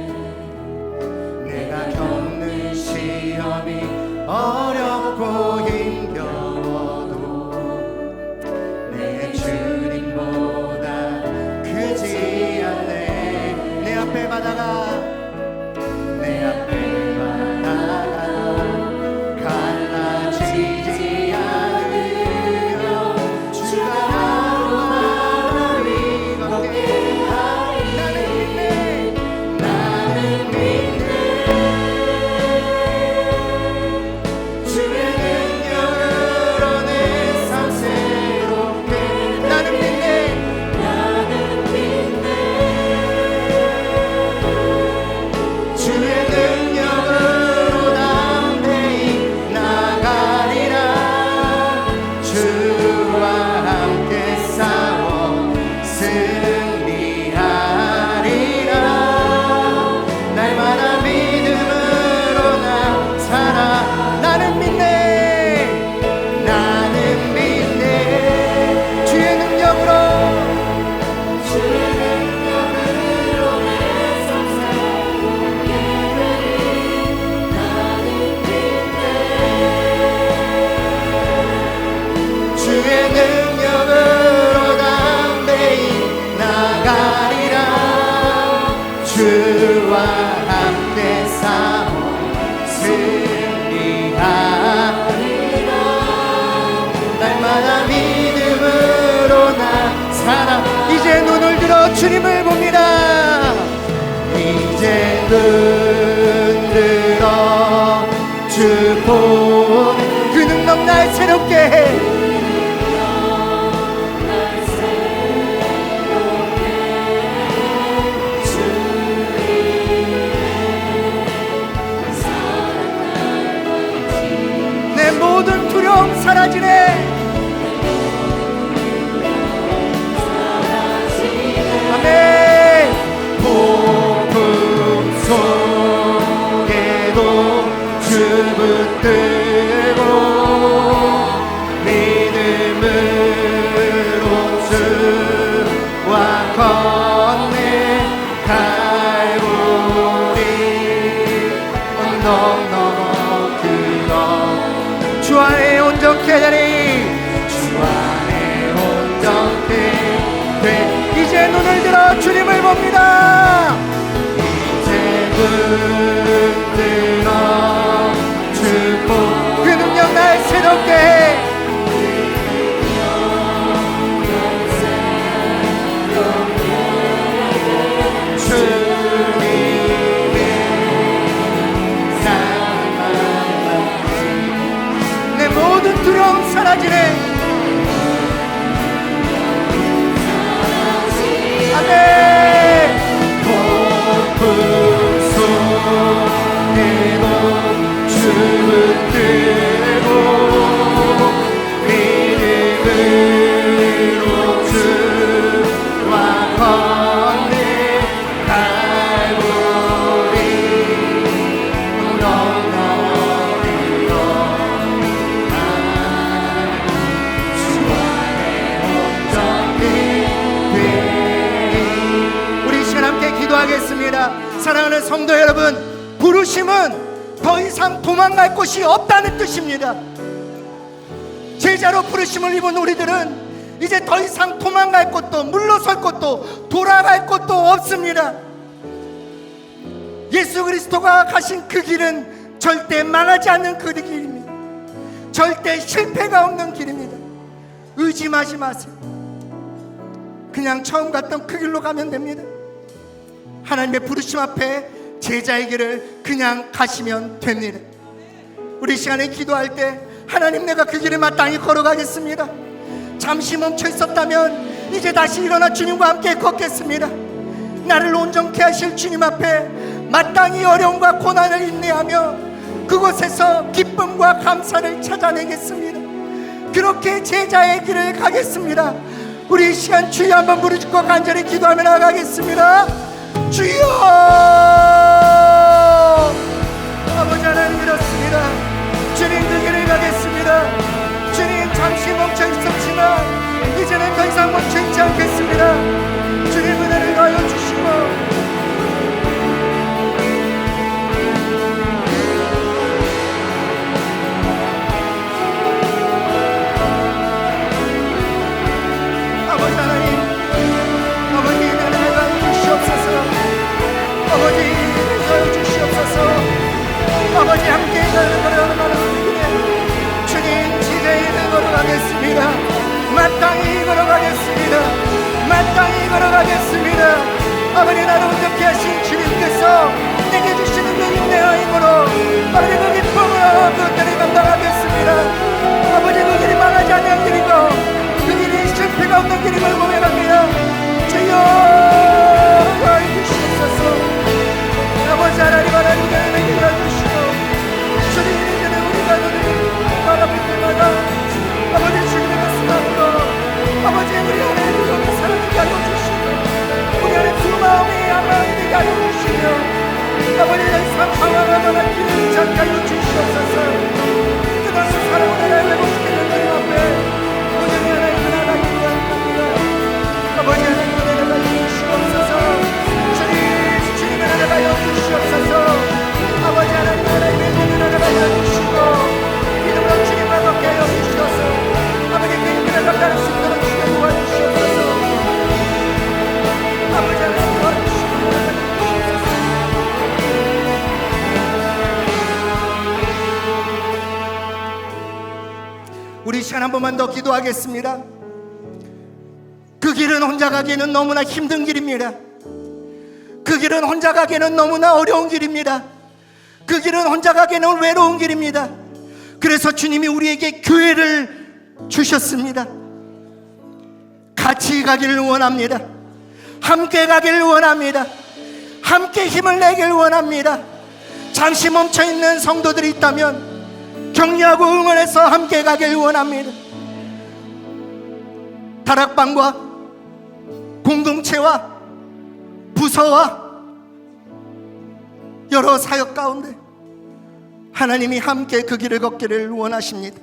날마다 믿음으로 나 살아. 이제 눈을 들어 주님을 봅니다. 이제 눈 들어 주 보는 그 능력 날 새롭게 해. 내 모든 두려움 사라지네. 아멘. 폭풍 속에도 주 붙들고 믿음으로 주와 건네 갈고리 언덕 넘어 그거 주 안에 온전케 하자니 주 안에 온전케 돼. 이제 눈을 들어 주님을 봅니다. 이제 눈 들어 주고 그 능력 날 새롭게 해. 주님의 사랑 내 모든 두려움 사라지네. 아멘. 폭풍 속에도 주 붙들고 믿음으로 주와 건네 갈고리 언덕 넘어 주 안에 온전히 우리 시간 함께 기도하겠습니다. 사랑하는 성도 여러분, 부르심은 더 이상 도망갈 곳이 없다는 뜻입니다. 제자로 부르심을 입은 우리들은 이제 더 이상 도망갈 곳도 물러설 곳도 돌아갈 곳도 없습니다. 예수 그리스도가 가신 그 길은 절대 망하지 않는 그 길입니다. 절대 실패가 없는 길입니다. 의심하지 마세요. 그냥 처음 갔던 그 길로 가면 됩니다. 하나님의 부르심 앞에 제자의 길을 그냥 가시면 됩니다. 우리 시간에 기도할 때 하나님 내가 그 길을 마땅히 걸어가겠습니다. 잠시 멈춰 있었다면 이제 다시 일어나 주님과 함께 걷겠습니다. 나를 온전케 하실 주님 앞에 마땅히 어려움과 고난을 인내하며 그곳에서 기쁨과 감사를 찾아내겠습니다. 그렇게 제자의 길을 가겠습니다. 우리 이 시간 주여 한번 부르짖고 간절히 기도하며 나가겠습니다. 주여! 아버지 하나님 이렇습니다. 주님 그 길을 가겠습니다. 주님 잠시 멈춰 있었지만 이제는 더 이상 멈춰 있지 않겠습니다. 주님 은혜를 가여 주시고 아버지 하나님, 아버지 은혜를 가여 주시옵소서. 아버지 은혜를 가여 주시옵소서. 아버지 함께 걸어가는 길에 주님 지대에 걸어가겠습니다. 마땅히 걸어가겠습니다. 마땅히 걸어가겠습니다. 아버지 나를 온전케 하신 주님께서 내게 주시는 그 인내와 힘으로 아버지 그 기쁨으로 그것들을 감당하겠습니다. 아버지 그 길이 망하지 않는 길이고 그 길이 실패가 없는 길임을 고백합니다. 주여 도와주시옵소서. 아버지 하나님 하나님 은혜를 주시고 주님 이제는 우리가 너를 바라볼 때마다 아버지 주님의 말씀으로 아버지 우리 안에 그것을 사랑하게 하여 주시고 우리 안에 두 마음이 하나가 되게 하여 주시며 아버지 더 이상 방황하거나 길을 찾게 하여 주시옵소서. 끝없이 사랑하는 한 번만 더 기도하겠습니다. 그 길은 혼자 가기에는 너무나 힘든 길입니다. 그 길은 혼자 가기에는 너무나 어려운 길입니다. 그 길은 혼자 가기에는 외로운 길입니다. 그래서 주님이 우리에게 교회를 주셨습니다. 같이 가기를 원합니다. 함께 가기를 원합니다. 함께 힘을 내기를 원합니다. 잠시 멈춰있는 성도들이 있다면 격려하고 응원해서 함께 가기를 원합니다. 다락방과 공동체와 부서와 여러 사역 가운데 하나님이 함께 그 길을 걷기를 원하십니다.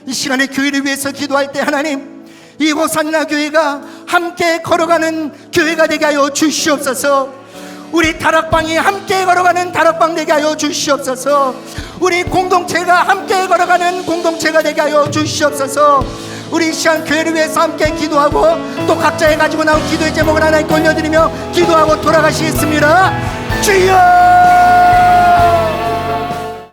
이 시간에 교회를 위해서 기도할 때 하나님, 이 호산나 교회가 함께 걸어가는 교회가 되게 하여 주시옵소서. 우리 다락방이 함께 걸어가는 다락방 되게 하여 주시옵소서. 우리 공동체가 함께 걸어가는 공동체가 되게 하여 주시옵소서. 우리 이 시간 교회를 위해서 함께 기도하고 또 각자의 가지고 나온 기도의 제목을 하나님께 올려드리며 기도하고 돌아가시겠습니다. 주여